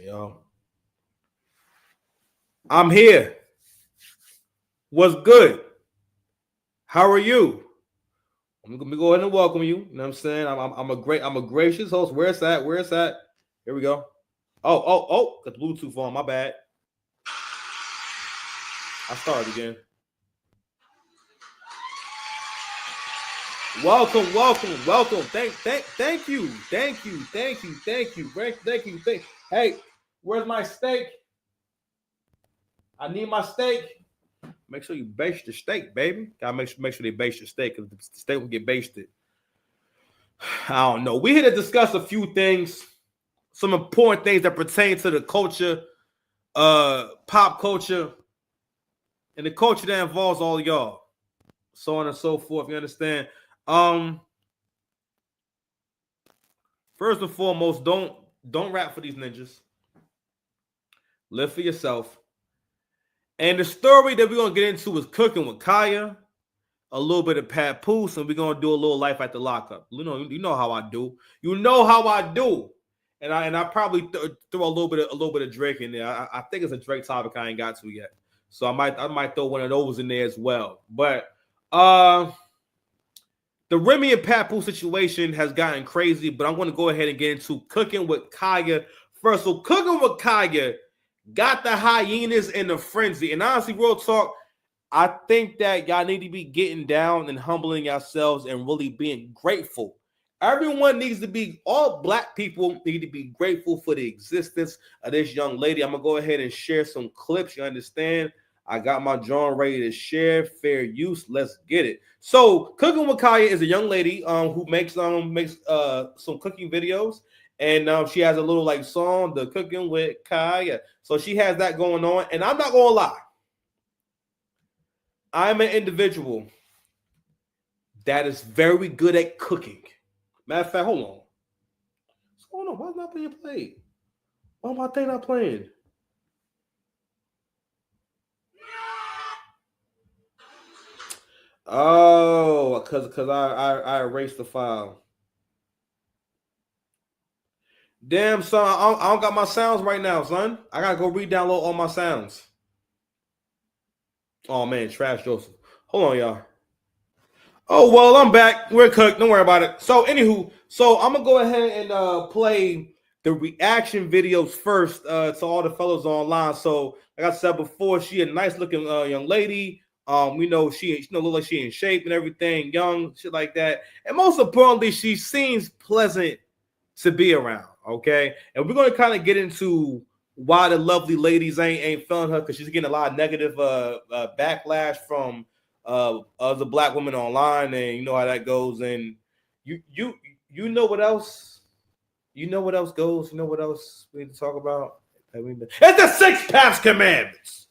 Listen, y'all. I'm here. What's good? How are you? I'm gonna go ahead and welcome you. You know what I'm saying? I'm a gracious host. Where's that? Where's that? Here we go. Oh, got the Bluetooth on. My bad. I started again. Welcome. Thank you. Hey, where's my steak? I need my steak. Make sure you baste the steak, baby. Gotta make sure they baste your steak because the steak will get basted. I don't know. We're here to discuss a few things, some important things that pertain to the culture, pop culture, and the culture that involves all y'all. So on and so forth. You understand? First and foremost, don't rap for these ninjas. Live for yourself. And the story that we're gonna get into is Cooking with Kaya, a little bit of Pat Poose, and we're gonna do a little life at the lockup. You know how I do. You know how I do. And I probably throw a little bit of Drake in there. I think it's a Drake topic I ain't got to yet, so I might throw one of those in there as well. But the Remy and Pat Poose situation has gotten crazy. But I'm going to go ahead and get into Cooking with Kaya first. So Cooking with Kaya got the hyenas in the frenzy, and honestly, real talk, I think that y'all need to be getting down and humbling yourselves and really being grateful. Everyone needs to be, all black people need to be grateful for the existence of this young lady. I'm going to go ahead and share some clips. You understand? I got my drawing ready to share. Fair use. Let's get it. So Cooking with Kaya is a young lady who makes some cooking videos. And she has a little like song, the Cooking with Kaya. So she has that going on. And I'm not going to lie. I'm an individual that is very good at cooking. Matter of fact, hold on. What's going on? Why is not being played? Why my thing not playing? Oh, because I erased the file. Damn, son, I don't got my sounds right now, son. I gotta go re-download all my sounds. Oh man, trash Joseph. Hold on, y'all. Oh well, I'm back. We're cooked. Don't worry about it. So, anywho, I'm gonna go ahead and play the reaction videos first to all the fellows online. So, like I said before, she a nice looking young lady. We know she look like she in shape and everything, young, shit like that. And most importantly, she seems pleasant to be around. Okay, and we're gonna kind of get into why the lovely ladies ain't feeling her, because she's getting a lot of negative backlash from other black women online, and you know how that goes. And you know what else? You know what else goes? You know what else we need to talk about? It's the Six Paths Commandments.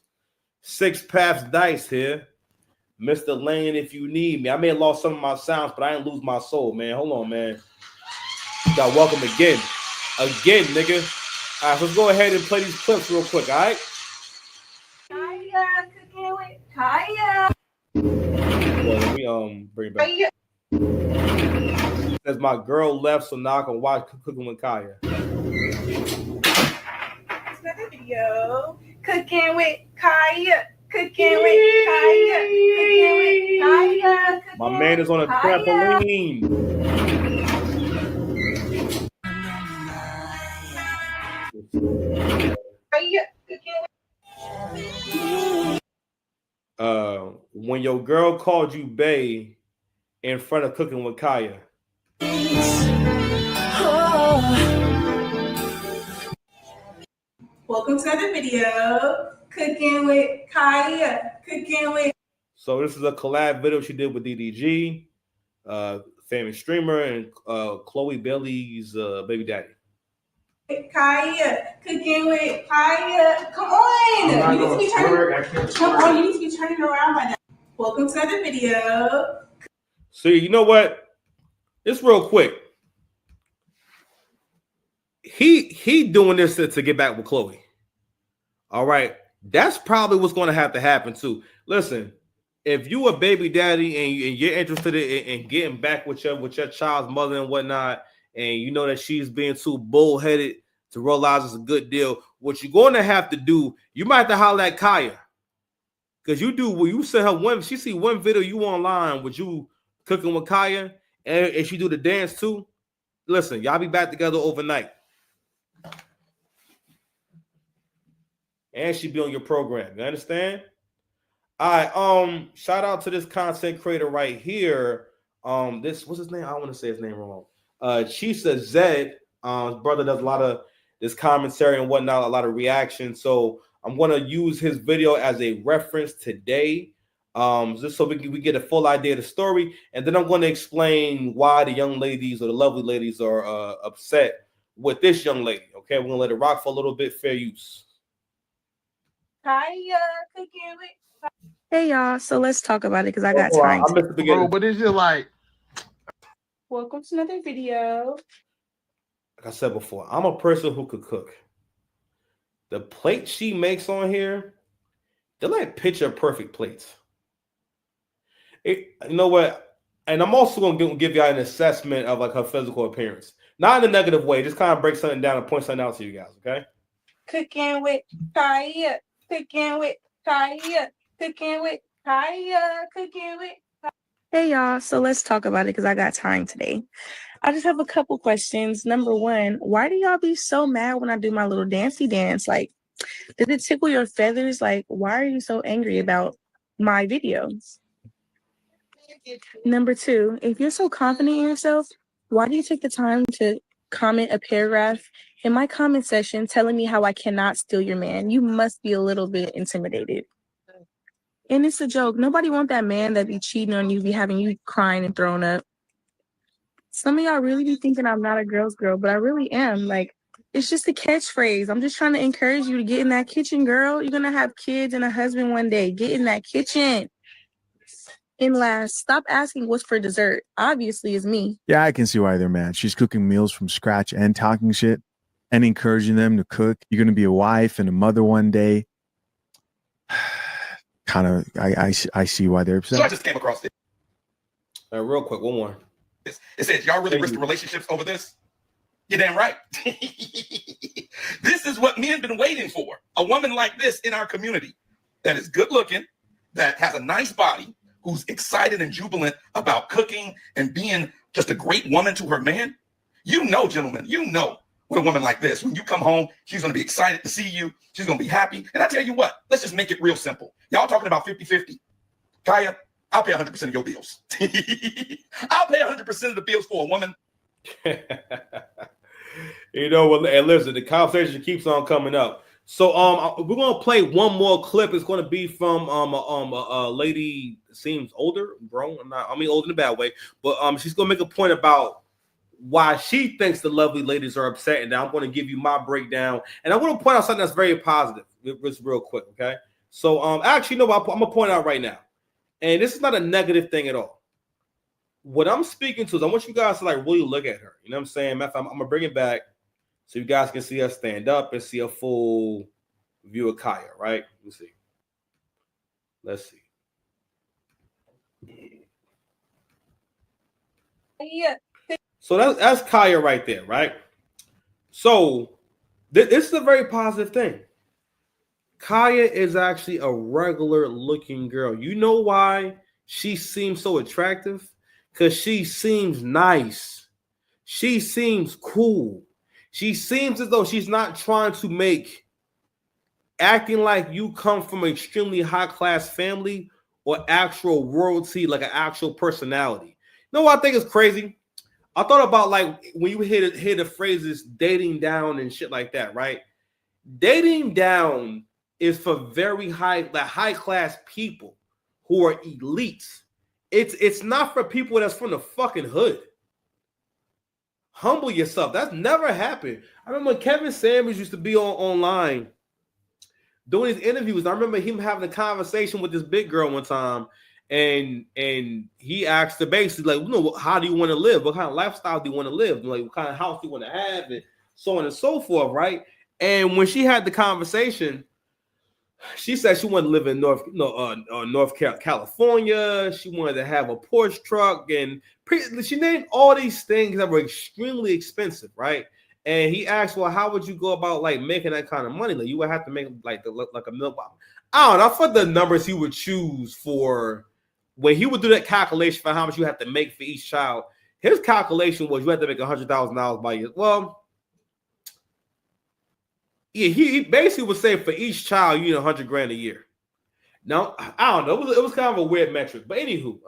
Six Paths Dice here. Mr. Lane, if you need me. I may have lost some of my sounds, but I didn't lose my soul, man. Hold on, man. You got welcome again. Again, nigga. All right, let's go ahead and play these clips real quick, all right? Kaya, Cooking with Kaya. Well, let me bring it back. Says my girl left, so now I can watch Cooking with Kaya. Another video. Cooking with Kaya. Cooking with Kaya. Cooking with Kaya. My man is on a trampoline. When your girl called you bae in front of Cooking with Kaya. Welcome to another video. Cooking with Kaya. Cooking with. So this is a collab video she did with DDG, famous streamer, and Chloe Bailey's baby daddy. Kaya, Cooking with Kaya. Come on! You need to be turning around by now. Welcome to another video. So you know what? Just real quick. He doing this to get back with Chloe. All right. That's probably what's going to have to happen too. Listen, if you a baby daddy and you're interested in getting back with your child's mother and whatnot, and you know that she's being too bullheaded to realize it's a good deal. What you're going to have to do, you might have to holler at Kaya. Because you send her one, she see one video you online with you cooking with Kaya, and she do the dance too. Listen, y'all be back together overnight. And she be on your program. You understand? All right. Shout out to this content creator right here. What's his name? I want to say his name wrong. Chisa Zed. His brother does a lot of this commentary and whatnot, a lot of reaction. So I'm going to use his video as a reference today, just so we get a full idea of the story. And then I'm going to explain why the young ladies or the lovely ladies are upset with this young lady. Okay, we're going to let it rock for a little bit. Fair use. Kaya cooking with. Hey y'all, so let's talk about it because I got time. I missed the beginning. Bro, but it's just like, Welcome to another video. Like I said before, I'm a person who could cook. The plate she makes on here, they're like picture perfect plates. You know what? And I'm also going to give y'all an assessment of like her physical appearance. Not in a negative way, just kind of break something down and point something out to you guys, okay? Cooking with Kaya. Cooking with Kaya. Cooking with Kaya. Cooking with. Hey y'all, so let's talk about it because I got time today. I just have a couple questions. Number one, why do y'all be so mad when I do my little dancey dance? Like, does it tickle your feathers? Like, why are you so angry about my videos? Number two, if you're so confident in yourself, why do you take the time to comment a paragraph in my comment section telling me how I cannot steal your man? You must be a little bit intimidated. And it's a joke. Nobody want that man that be cheating on you, be having you crying and throwing up. Some of y'all really be thinking I'm not a girl's girl, but I really am. Like, it's just a catchphrase. I'm just trying to encourage you to get in that kitchen, girl. You're going to have kids and a husband one day. Get in that kitchen. And last, stop asking what's for dessert. Obviously, it's me. Yeah, I can see why they're mad. She's cooking meals from scratch and talking shit and encouraging them to cook. You're going to be a wife and a mother one day. Kind of, I see why they're upset. so I just came across it. Real quick, one more. It says, y'all really risk the relationships over this? You're damn right. This is what men been waiting for. A woman like this in our community that is good looking, that has a nice body, who's excited and jubilant about cooking and being just a great woman to her man. You know, gentlemen, you know, with a woman like this, when you come home, she's going to be excited to see you. She's going to be happy. And I tell you what, let's just make it real simple. Y'all talking about 50-50. Kaya, I'll pay 100% of your bills. I'll pay 100% of the bills for a woman. You know what? And listen, the conversation keeps on coming up. So we're gonna play one more clip. It's gonna be from a lady seems older, grown. I mean older in a bad way, but she's gonna make a point about why she thinks the lovely ladies are upset. And now I'm gonna give you my breakdown, and I'm gonna point out something that's very positive. Just real quick, okay? So actually, no, I'm gonna point out right now, and this is not a negative thing at all. What I'm speaking to is I want you guys to like really look at her. You know what I'm saying? I'm gonna bring it back so you guys can see us stand up and see a full view of Kaya, right? Let's see. Let's see. Yeah. So that's Kaya right there, right? So this is a very positive thing. Kaya is actually a regular looking girl. You know why she seems so attractive? Because she seems nice. She seems cool. She seems as though she's not trying to make acting like you come from an extremely high class family or actual royalty, like an actual personality. You know what I think is crazy? I thought about like when you hear the phrases dating down and shit like that, right? Dating down is for very high class people who are elites. It's not for people that's from the fucking hood. Humble yourself. That's never happened. I remember when Kevin Samuels used to be online doing his interviews. I remember him having a conversation with this big girl one time, and he asked her basically like, you know, how do you want to live? What kind of lifestyle do you want to live? Like, what kind of house do you want to have, and so on and so forth, right? And when she had the conversation, she said she wanted to live in North California. She wanted to have a Porsche truck, and she named all these things that were extremely expensive, right? And he asked, well, how would you go about like making that kind of money? Like you would have to make like a million. I don't know. I thought the numbers he would choose for when he would do that calculation for how much you have to make for each child. His calculation was you have to make $100,000 by year. Well, yeah, he basically would say for each child you need $100,000 a year. Now I don't know. It was kind of a weird metric, but anywho.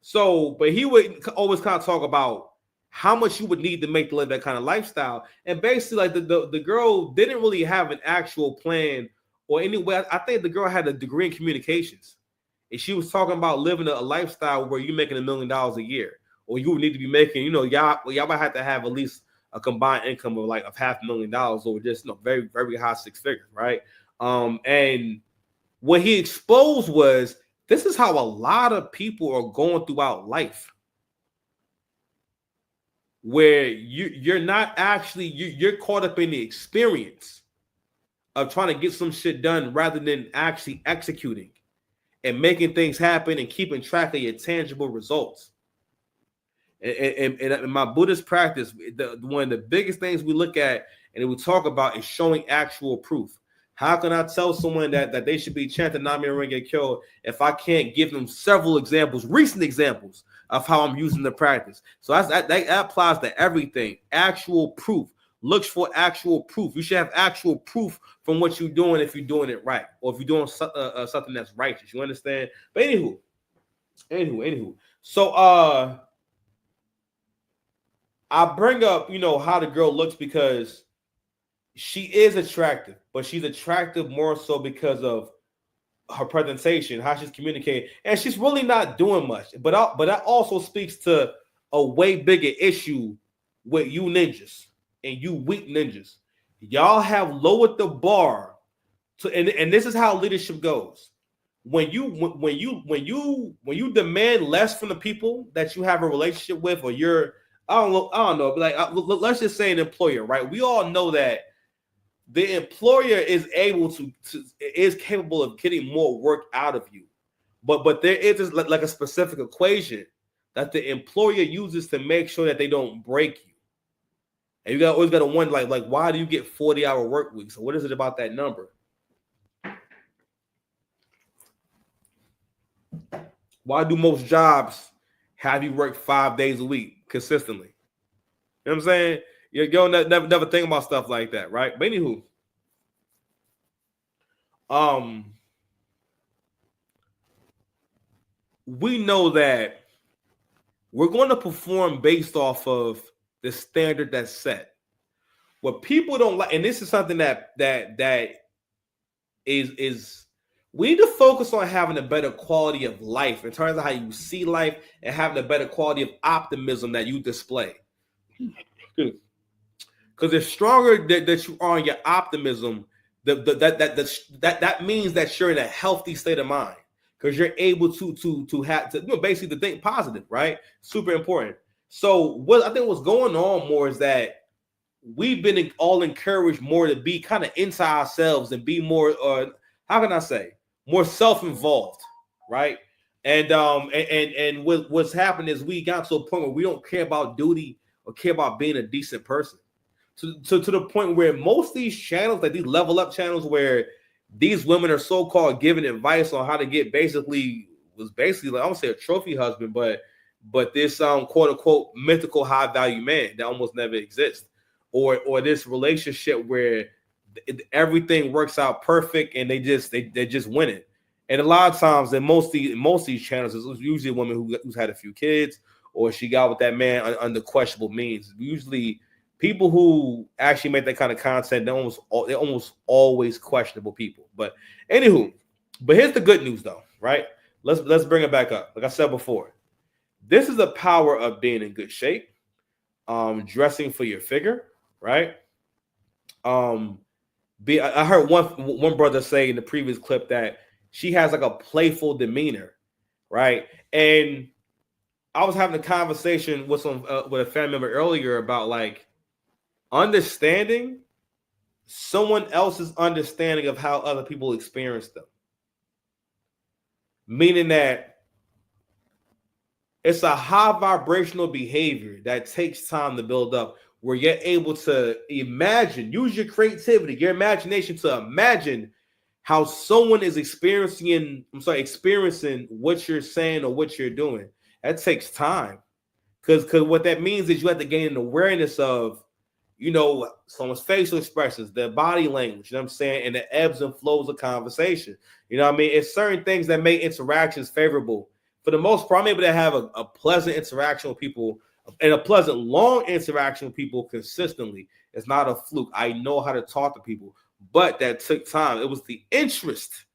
So, but he would always kind of talk about how much you would need to make to live that kind of lifestyle. And basically, like the girl didn't really have an actual plan or anyway. I think the girl had a degree in communications. And she was talking about living a lifestyle where you're making $1 million a year, or you would need to be making, y'all might have to have at least a combined income of like of $500,000 or just very, very high six figures, right? And what he exposed was this is how a lot of people are going throughout life. Where you're not actually you're caught up in the experience of trying to get some shit done rather than actually executing and making things happen and keeping track of your tangible results. And in my Buddhist practice, one of the biggest things we look at and we talk about is showing actual proof. How can I tell someone that they should be chanting Nam Myoho Renge Kyo if I can't give them several examples, recent examples of how I'm using the practice? So that applies to everything. Actual proof. Looks for actual proof. You should have actual proof from what you're doing if you're doing it right or if you're doing something that's righteous. You understand? But anywho. So I bring up how the girl looks because she is attractive, but she's attractive more so because of her presentation, how she's communicating, and she's really not doing much. But that also speaks to a way bigger issue with you ninjas and you weak ninjas. Y'all have lowered the bar to, and this is how leadership goes. When you demand less from the people that you have a relationship with, or you're I don't know, but like let's just say an employer, right? We all know that the employer is capable of getting more work out of you, but there is like a specific equation that the employer uses to make sure that they don't break you. And you always got to wonder like why do you get 40-hour work weeks? So what is it about that number? Why do most jobs have you work 5 days a week consistently? You know what I'm saying? You don't never think about stuff like that, right? But anywho, we know that we're going to perform based off of the standard that's set. What people don't like, and this is something that is we need to focus on having a better quality of life in terms of how you see life and having a better quality of optimism that you display. Because the stronger that you are in your optimism, that means that you're in a healthy state of mind. Because you're able to have to basically to think positive, right? Super important. So what I think what's going on more is that we've been all encouraged more to be kind of into ourselves and be more, how can I say, more self-involved, right? And what's happened is we got to a point where we don't care about duty or care about being a decent person. To the point where most of these channels, like these level up channels, where these women are so-called giving advice on how to get basically like, I don't say a trophy husband, but this quote unquote mythical high value man that almost never exists, or this relationship where everything works out perfect and they just win it. And a lot of times, in most of these channels, it's usually a woman who's had a few kids, or she got with that man under questionable means. Usually, people who actually make that kind of content, they're almost always questionable people. But anywho, here's the good news though, right? Let's bring it back up. Like I said before, this is the power of being in good shape, dressing for your figure, right? I heard one brother say in the previous clip that she has like a playful demeanor, right? And I was having a conversation with a family member earlier about like understanding someone else's understanding of how other people experience them. Meaning that it's a high vibrational behavior that takes time to build up, where you're able to imagine, use your creativity, your imagination to imagine how someone is experiencing what you're saying or what you're doing. That takes time. Because what that means is you have to gain an awareness of, someone's facial expressions, their body language, you know what I'm saying, and the ebbs and flows of conversation. You know what I mean? It's certain things that make interactions favorable. For the most part, I'm able to have a pleasant interaction with people and a pleasant, long interaction with people consistently. It's not a fluke. I know how to talk to people, but that took time. It was the interest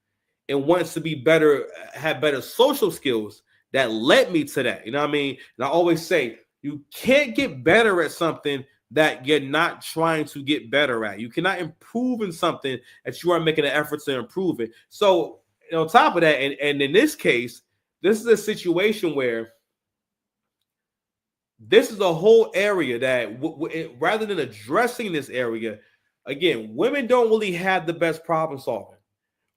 in wanting to be better, have better social skills that led me to that. You know what I mean? And I always say, you can't get better at something that you're not trying to get better at. You cannot improve in something that you are making an effort to improve it. So, on top of that, and in this case, this is a situation where this is a whole area that rather than addressing this area, again, women don't really have the best problem solving.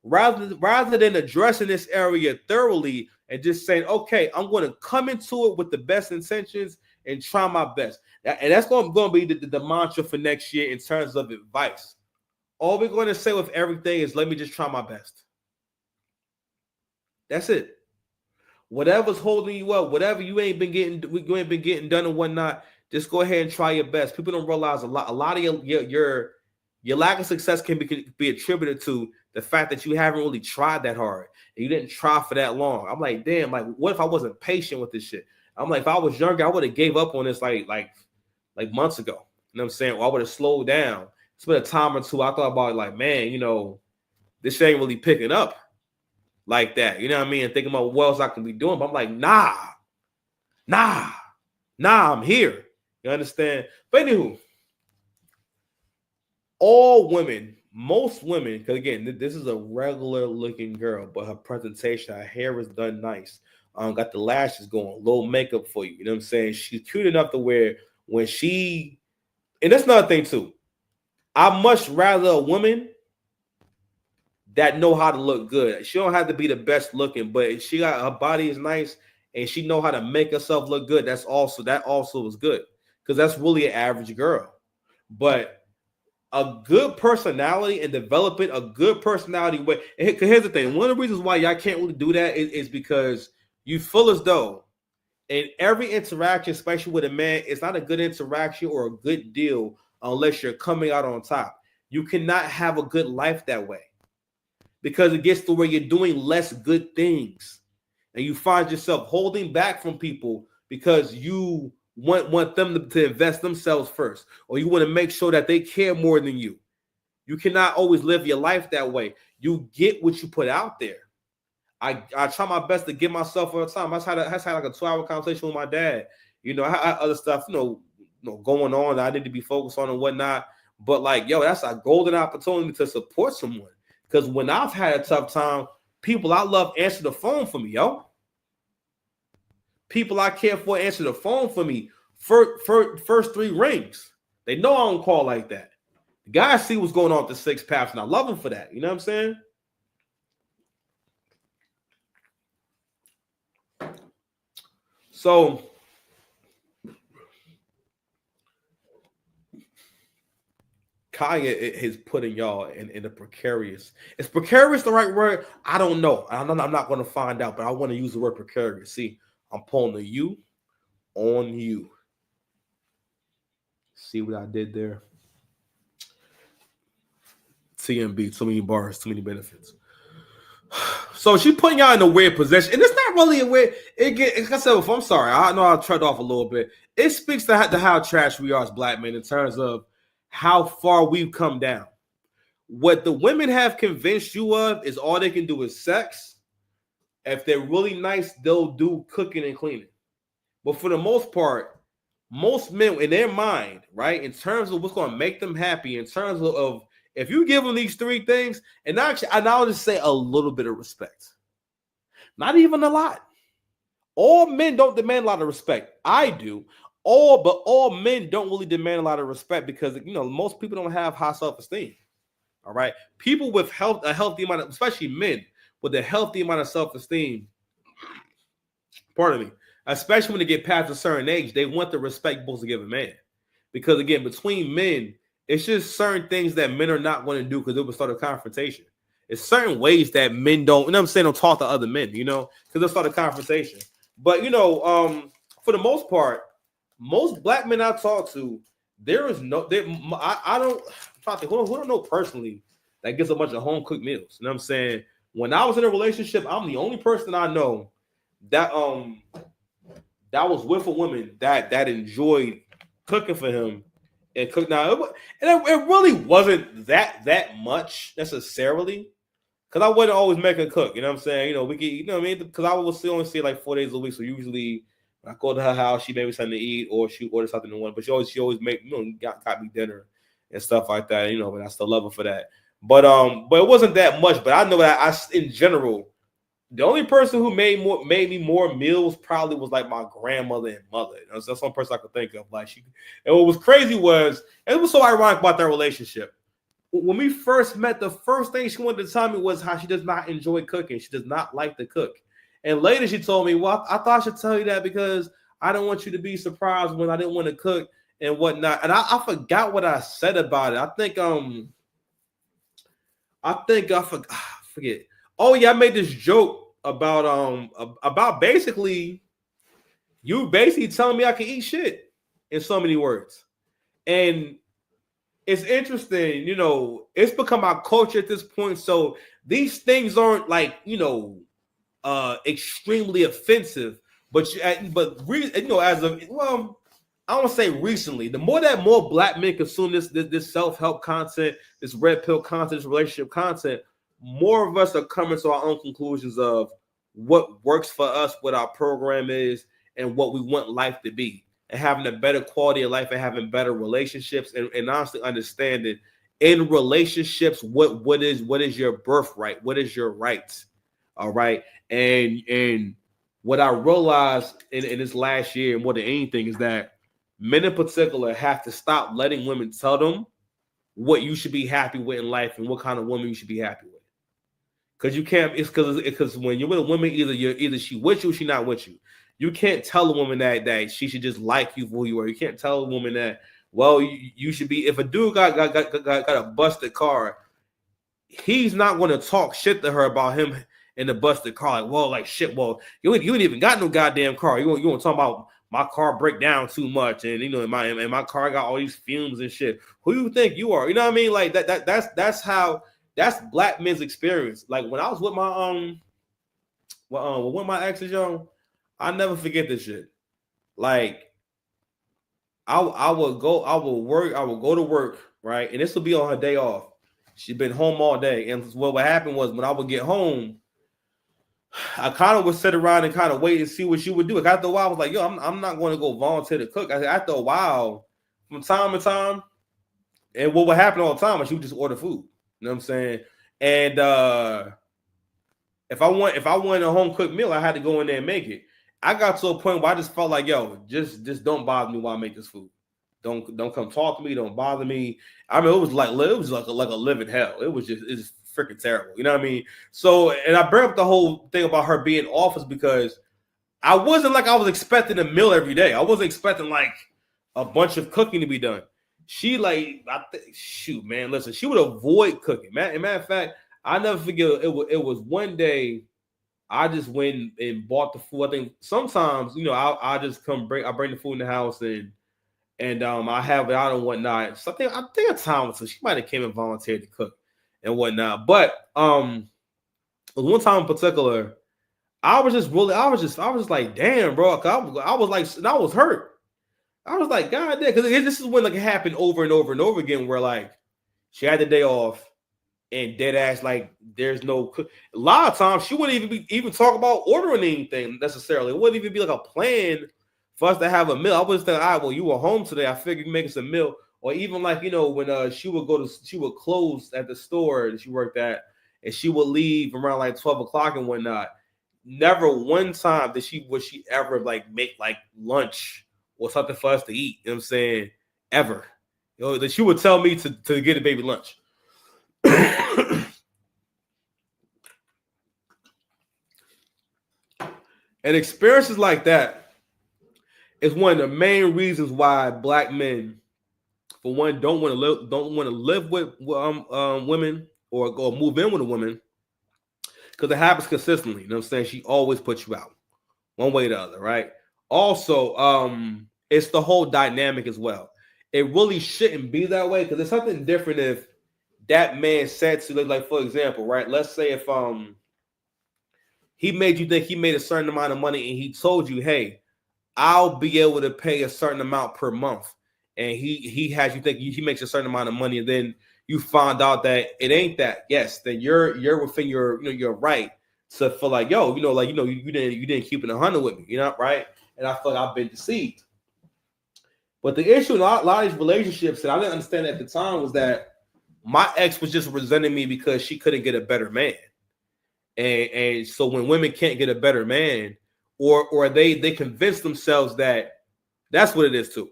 Rather than addressing this area thoroughly and just saying, okay, I'm going to come into it with the best intentions and try my best. And that's going to be the mantra for next year in terms of advice. All we're going to say with everything is, let me just try my best. That's it. Whatever's holding you up, whatever you ain't been getting done and whatnot, just go ahead and try your best. People don't realize a lot of your lack of success can be attributed to the fact that you haven't really tried that hard and you didn't try for that long. I'm like, damn, like what if I wasn't patient with this shit? I'm like, if I was younger, I would have gave up on this like months ago. You know what I'm saying? Or I would have slowed down. Spent a time or two. I thought about it like, man, this shit ain't really picking up like that. You know what I mean? And thinking about what else I can be doing. But I'm like, nah, I'm here. You understand? But anywho, all women, most women, because again, this is a regular looking girl, but her presentation, her hair is done nice. Got the lashes going, little makeup for you. You know what I'm saying? She's cute enough to where when she, and that's another thing too. I much rather a woman that know how to look good. She don't have to be the best looking, but if she got, her body is nice and she know how to make herself look good, that also is good, because that's really an average girl. But a good personality and developing a good personality way. Here's the thing. One of the reasons why y'all can't really do that is because you feel as though in every interaction, especially with a man, it's not a good interaction or a good deal unless you're coming out on top. You cannot have a good life that way, because it gets to where you're doing less good things and you find yourself holding back from people because you want them to invest themselves first, or you want to make sure that they care more than you. You cannot always live your life that way. You get what you put out there. I try my best to give myself all the time. I had like a 2-hour conversation with my dad. I had other stuff, going on that I need to be focused on and whatnot. But like, that's a golden opportunity to support someone. Because when I've had a tough time, people I love answer the phone for me, People I care for answer the phone for me. First 3 rings. They know I don't call like that. The guys see what's going on with the 6 paths, and I love them for that. You know what I'm saying? So Kaya is putting y'all in a precarious. Is precarious the right word? I don't know. I'm not going to find out, but I want to use the word precarious. See, I'm pulling the you on you. See what I did there? TMB, too many bars, too many benefits. So she putting y'all in a weird position, and it's not really a weird. Like I said before, I'm sorry. I know I tread off a little bit. It speaks to how trash we are as black men in terms of how far we've come down. What the women have convinced you of is all they can do is sex. If they're really nice, they'll do cooking and cleaning. But for the most part, most men in their mind, right, in terms of what's going to make them happy, in terms of if you give them these 3 things, and I'll just say a little bit of respect. Not even a lot. All men don't demand a lot of respect. I do. But all men don't really demand a lot of respect because, most people don't have high self-esteem. All right. People with a healthy amount of, especially men with a healthy amount of self-esteem, pardon me, especially when they get past a certain age, they want the respect you're supposed to give a man. because again, between men, it's just certain things that men are not going to do because it would start a confrontation. It's certain ways that men don't, you know what I'm saying, don't talk to other men, because they'll start a conversation. But for the most part, most black men I talk to, there is no, I don't, I'm trying to think, who don't know personally that gets a bunch of home cooked meals. You know what I'm saying? When I was in a relationship, I'm the only person I know that that was with a woman that enjoyed cooking for him and cook. Now it really wasn't that much necessarily, because I wasn't always making cook. You know what I'm saying? We could, what I mean? Because I would still only see it like 4 days a week. So usually when I go to her house, she made me something to eat, or she ordered something to want. But she always make got me dinner and stuff like that. But I still love her for that. But it wasn't that much. But I know that in general, the only person who made me more meals probably was like my grandmother and mother. That's the one person I could think of. And what was crazy was, and it was so ironic about their relationship. When we first met, the first thing she wanted to tell me was how she does not enjoy cooking. She does not like to cook. And later she told me, well, I thought I should tell you that because I don't want you to be surprised when I didn't want to cook and whatnot. And I forgot what I said about it. I forget. Oh yeah, I made this joke about basically you telling me I can eat shit in so many words. And it's interesting, it's become our culture at this point. So these things aren't like, extremely offensive, but as of, well, I don't say recently, the more black men consume this self-help content, this red pill content, this relationship content, more of us are coming to our own conclusions of what works for us, what our program is, and what we want life to be, and having a better quality of life and having better relationships, and honestly understanding in relationships what is your birthright, what is your rights. All right. And what I realized in this last year more than anything is that men in particular have to stop letting women tell them what you should be happy with in life and what kind of woman you should be happy with. Because you can't, it's because when you're with a woman, either she with you or she not with you. You can't tell a woman that she should just like you for who you are. You can't tell a woman that, well, you should be, if a dude got a busted car, he's not going to talk shit to her about him in the busted car. Like, well, like shit, well, you ain't even got no goddamn car. You want to talk about my car break down too much, and my car got all these fumes and shit. Who you think you are? You know what I mean? Like that's black men's experience. Like when I was with my with my exes, yo, I never forget this shit. Like I would go to work, right? And this would be on her day off. She'd been home all day. And what happened was when I would get home, I kind of would sit around and kind of wait and see what she would do. Like after a while, I was like, yo, I'm not going to go volunteer to cook. After a while, from time to time, and what would happen all the time is she would just order food. You know what I'm saying? And if I wanted a home cooked meal, I had to go in there and make it. I got to a point where I just felt like, yo, just don't bother me while I make this food. Don't come talk to me. Don't bother me. I mean, it was like a living hell. It's freaking terrible. You know what I mean? So, and I bring up the whole thing about her being office because I wasn't like I was expecting a meal every day. I wasn't expecting like a bunch of cooking to be done. She shoot, man, listen, she would avoid cooking. Matter of fact, I never forget. It was one day I just went and bought the food. I think sometimes, I just I bring the food in the house and I have it out and whatnot. So I think a time so she might have came and volunteered to cook and whatnot. But one time in particular, I was just like, damn, bro. I was like, and I was hurt. I was like, God damn, because this is when like it happened over and over and over again, where like she had the day off and dead ass like there's no. A lot of times she wouldn't even talk about ordering anything necessarily. It wouldn't even be like a plan for us to have a meal. I was thinking, all right, well, you were home today. I figured you make us a meal. Or even like, when she would close at the store that she worked at and she would leave around like 12 o'clock and whatnot. Never one time would she ever like make like lunch or something for us to eat. You know what I'm saying? Ever. That she would tell me to get a baby lunch. And experiences like that is one of the main reasons why black men for one, don't want to live with women or go move in with a woman because it happens consistently. You know what I'm saying? She always puts you out one way or the other, right? Also, it's the whole dynamic as well. It really shouldn't be that way because it's something different if that man said to you, like, for example, right? Let's say if he made you think he made a certain amount of money and he told you, hey, I'll be able to pay a certain amount per month. And he has you think he makes a certain amount of money, and then you find out that it ain't that. Yes, then you're within your right to feel like, yo, you didn't keep it 100 with me, right? And I feel like I've been deceived. But the issue in a lot of these relationships, and I didn't understand at the time, was that my ex was just resenting me because she couldn't get a better man. And so when women can't get a better man, or they convince themselves that that's what it is too.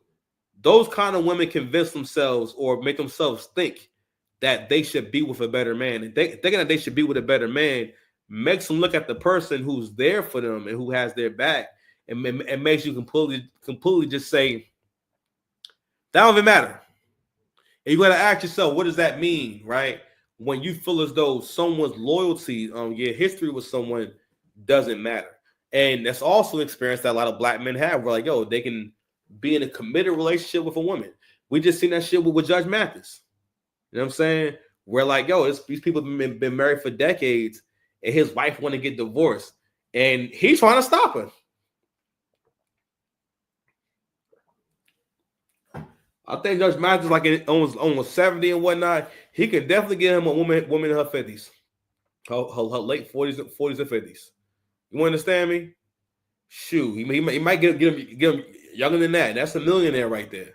Those kind of women convince themselves or make themselves think that they should be with a better man. And thinking that they should be with a better man makes them look at the person who's there for them and who has their back, and makes you completely just say, that don't even matter. And you got to ask yourself, what does that mean, right? When you feel as though someone's loyalty, your history with someone doesn't matter. And that's also an experience that a lot of black men have. Where like, yo, they can be in a committed relationship with a woman. We just seen that shit with Judge Mathis. You know what I'm saying? Where like, yo, these people have been married for decades, and his wife want to get divorced, and he's trying to stop her. I think Judge Mathis is like almost 70 and whatnot. He can definitely get him a woman in her 50s, her late 40s and 50s. You understand me? Shoot, he might get him younger than that. That's a millionaire right there.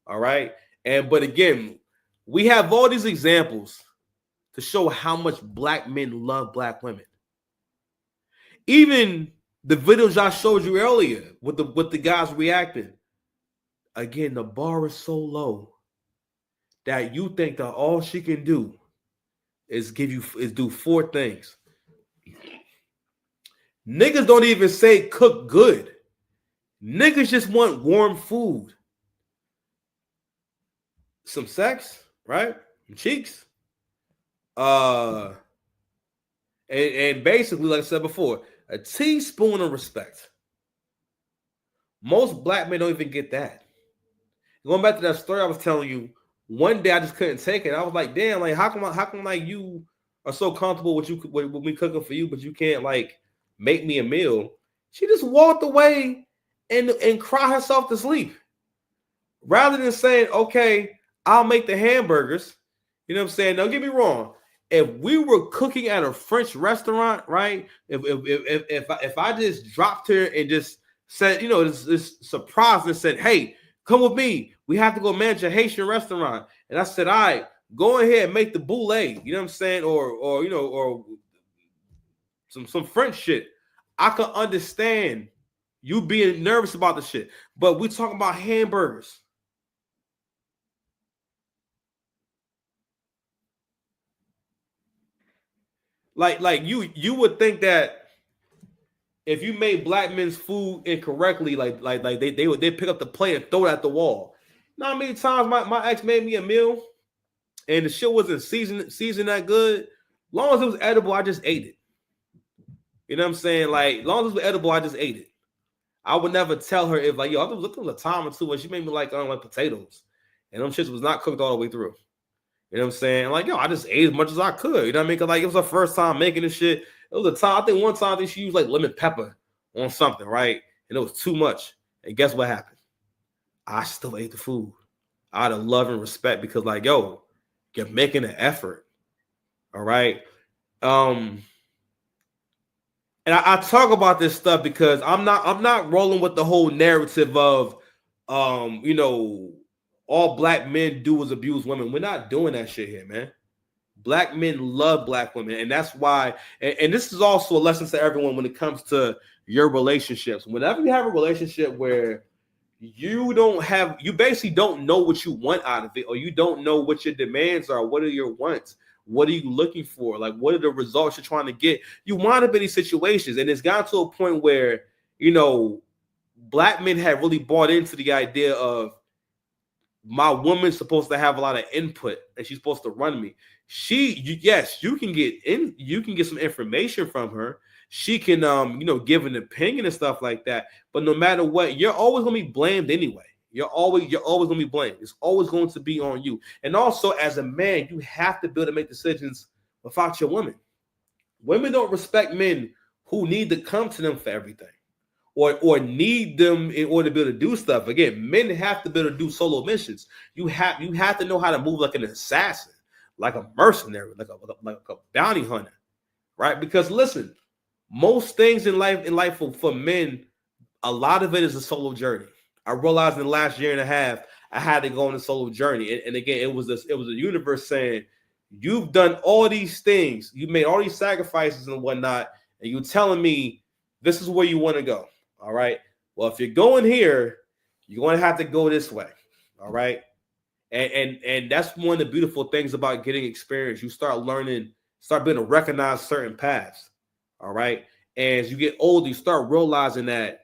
All right. But again, we have all these examples to show how much black men love black women. Even the videos I showed you earlier with the guys reacting. Again, the bar is so low that you think that all she can do is do 4 things. Niggas don't even say cook good. Niggas just want warm food. Some sex, right? Some cheeks. And basically, like I said before, a teaspoon of respect. Most black men don't even get that. Going back to that story I was telling you, one day I just couldn't take it. I was like, damn, like how come like you are so comfortable with me cooking for you, but you can't like make me a meal? She just walked away and cried herself to sleep. Rather than saying, okay, I'll make the hamburgers. You know what I'm saying? Don't get me wrong. If we were cooking at a French restaurant, right? If I just dropped her and just said, this surprise and said, hey, come with me. We have to go manage a Haitian restaurant. And I said, all right, go ahead and make the boulet. You know what I'm saying? Or some French shit. I can understand you being nervous about the shit. But we're talking about hamburgers. Like you would think that if you made black men's food incorrectly, like they pick up the plate and throw it at the wall. You know how many times my ex made me a meal and the shit wasn't seasoned that good? Long as it was edible, I just ate it. You know what I'm saying? Like, long as it was edible, I just ate it. I would never tell her if like, yo, there was a time or two when she made me like potatoes, and them shits was not cooked all the way through. You know what I'm saying? Like, yo, I just ate as much as I could. You know what I mean? Cause like it was her first time making this shit. It was a time, I think one time she used like lemon pepper on something, right? And it was too much. And guess what happened? I still ate the food out of love and respect because like, yo, you're making an effort. All right. And I talk about this stuff because I'm not rolling with the whole narrative of all black men do is abuse women. We're not doing that shit here, man. Black men love black women. And that's why, and this is also a lesson to everyone when it comes to your relationships. Whenever you have a relationship where you basically don't know what you want out of it, or you don't know what your demands are, what are your wants, what are you looking for, like what are the results you're trying to get, you wind up in these situations. And it's gotten to a point where, black men have really bought into the idea of my woman's supposed to have a lot of input and she's supposed to run me. Yes, you can get some information from her. She can give an opinion and stuff like that. But no matter what, you're always gonna be blamed anyway. You're always gonna be blamed. It's always going to be on you. And also, as a man, you have to be able to make decisions without your woman. Women don't respect men who need to come to them for everything, or need them in order to be able to do stuff. Again, men have to be able to do solo missions. You have to know how to move like an assassin, like a mercenary, like a bounty hunter, right? Because listen, most things in life for men, a lot of it is a solo journey. I realized in the last year and a half, I had to go on a solo journey. And again, it was a universe saying, you've done all these things, you made all these sacrifices and whatnot, and you're telling me this is where you want to go. All right. Well, if you're going here, you're going to have to go this way. All right. And that's one of the beautiful things about getting experience. You start learning, start being able to recognize certain paths. All right. And as you get older, you start realizing that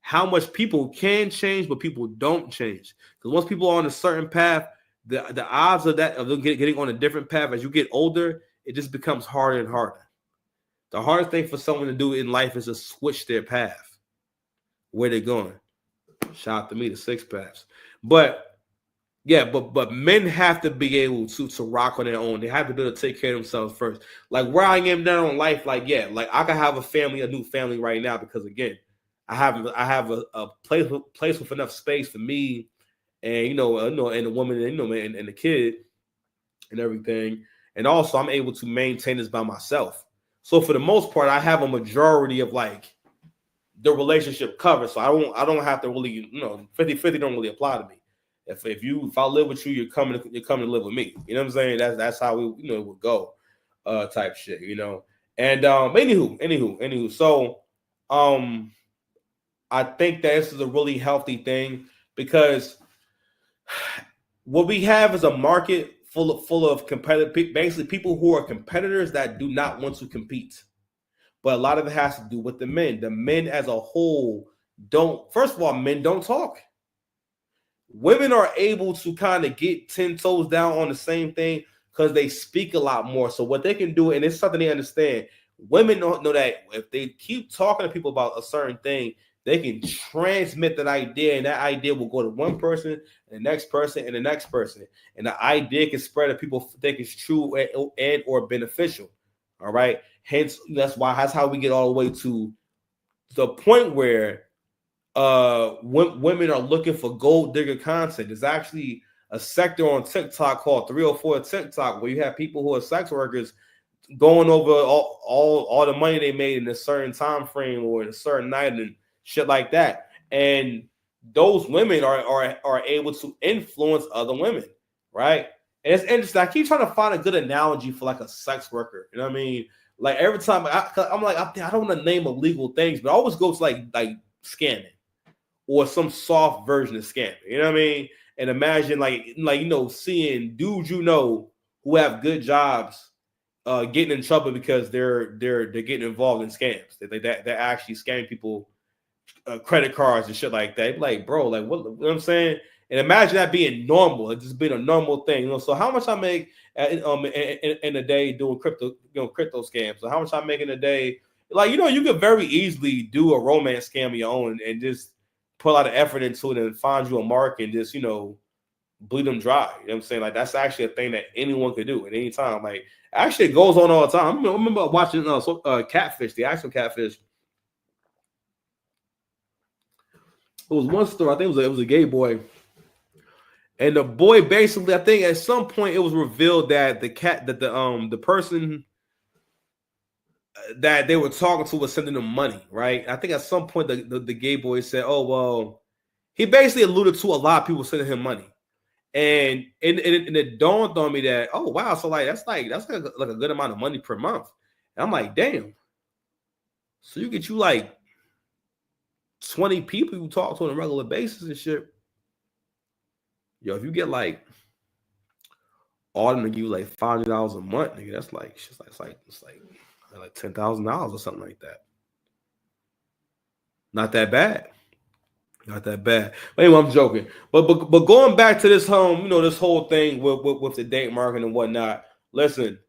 how much people can change, but people don't change. Because once people are on a certain path, the odds of them getting on a different path as you get older, it just becomes harder and harder. The hardest thing for someone to do in life is to switch their path. Where they're going. Shout out to me, the six paths. But yeah, but men have to be able to rock on their own. They have to be able to take care of themselves first. Like where I am now in life, like I can have a new family right now because again, I have a place with enough space for me and and the woman and the kid and everything. And also I'm able to maintain this by myself. So for the most part, I have a majority of like the relationship covered. So I don't have to really, 50-50 don't really apply to me. If I live with you, you're coming to live with me. You know what I'm saying? That's how we it would go, type shit, And anywho. So I think that this is a really healthy thing because what we have is a market full of competitive, basically people who are competitors that do not want to compete. But a lot of it has to do with the men. The men as a whole first of all, men don't talk. Women are able to kind of get 10 toes down on the same thing because they speak a lot more. So what they can do, and it's something they understand, women don't know that if they keep talking to people about a certain thing, they can transmit that idea, and that idea will go to one person, and the next person, and the next person. And the idea can spread to people think it's true and or beneficial. All right. Hence, that's how we get all the way to the point where women are looking for gold digger content. There's actually a sector on TikTok called 304 TikTok where you have people who are sex workers going over all the money they made in a certain time frame or in a certain night and shit like that. And those women are able to influence other women, right? And it's interesting. I keep trying to find a good analogy for like a sex worker. You know what I mean? Like every time I'm like, I don't want to name illegal things, but I always go to like scamming or some soft version of scamming. You know what I mean? And imagine like seeing dudes who have good jobs getting in trouble because they're getting involved in scams. They're actually scamming people credit cards and shit like that. Like, bro, like what you know what I'm saying? And imagine that being normal, like just being a normal thing. So how much I make in a day doing crypto scams? So how much I make in a day? Like, you could very easily do a romance scam of your own and just put a lot of effort into it and find you a mark and just, bleed them dry. You know what I'm saying? Like, that's actually a thing that anyone could do at any time. Like, actually, it goes on all the time. I remember watching Catfish, the actual Catfish. It was one story. I think it was a gay boy. And the boy basically, I think at some point it was revealed that the person that they were talking to was sending them money, right? I think at some point the gay boy said, "Oh well," he basically alluded to a lot of people sending him money, and it dawned on me that, oh wow, so that's like a good amount of money per month. And I'm like, damn. So you get like 20 people you talk to on a regular basis and shit. Yo, if you get like all of them to give you like $500 a month, nigga, that's like it's like $10,000 or something like that. Not that bad. Not that bad. But anyway, I'm joking. But going back to this this whole thing with the date market and whatnot. Listen,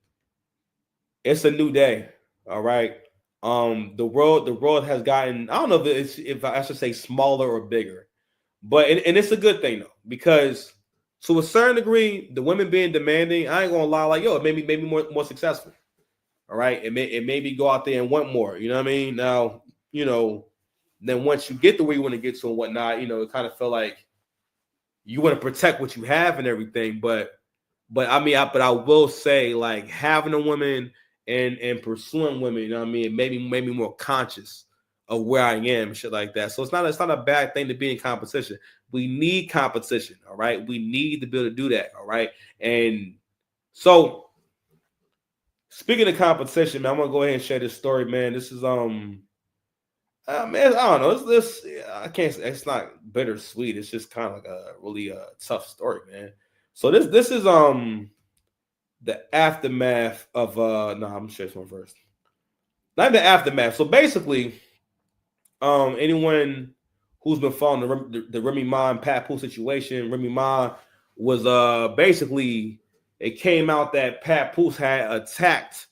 it's a new day. All right. The world has gotten, I don't know if I should say smaller or bigger, but and it's a good thing though, because to a certain degree, the women being demanding, I ain't gonna lie, like it made me more successful. All right. It made me go out there and want more. You know what I mean? Now, then once you get to where you want to get to and whatnot, it kind of felt like you want to protect what you have and everything. But I will say, like, having a woman and pursuing women, it made me more conscious of where I am and shit like that. So it's not a bad thing to be in competition. We need competition, all right? We need to be able to do that, all right? And so speaking of competition, man, I'm gonna go ahead and share this story, man. This is man, I don't know. I can't say it's not bittersweet. It's just kind of like a really tough story, man. So this is the aftermath of no, I'm sure this one first. Not the aftermath. So basically, anyone who's been following the Remy Ma and Pat Poole situation, Remy Ma was basically, it came out that Pat Poole had attacked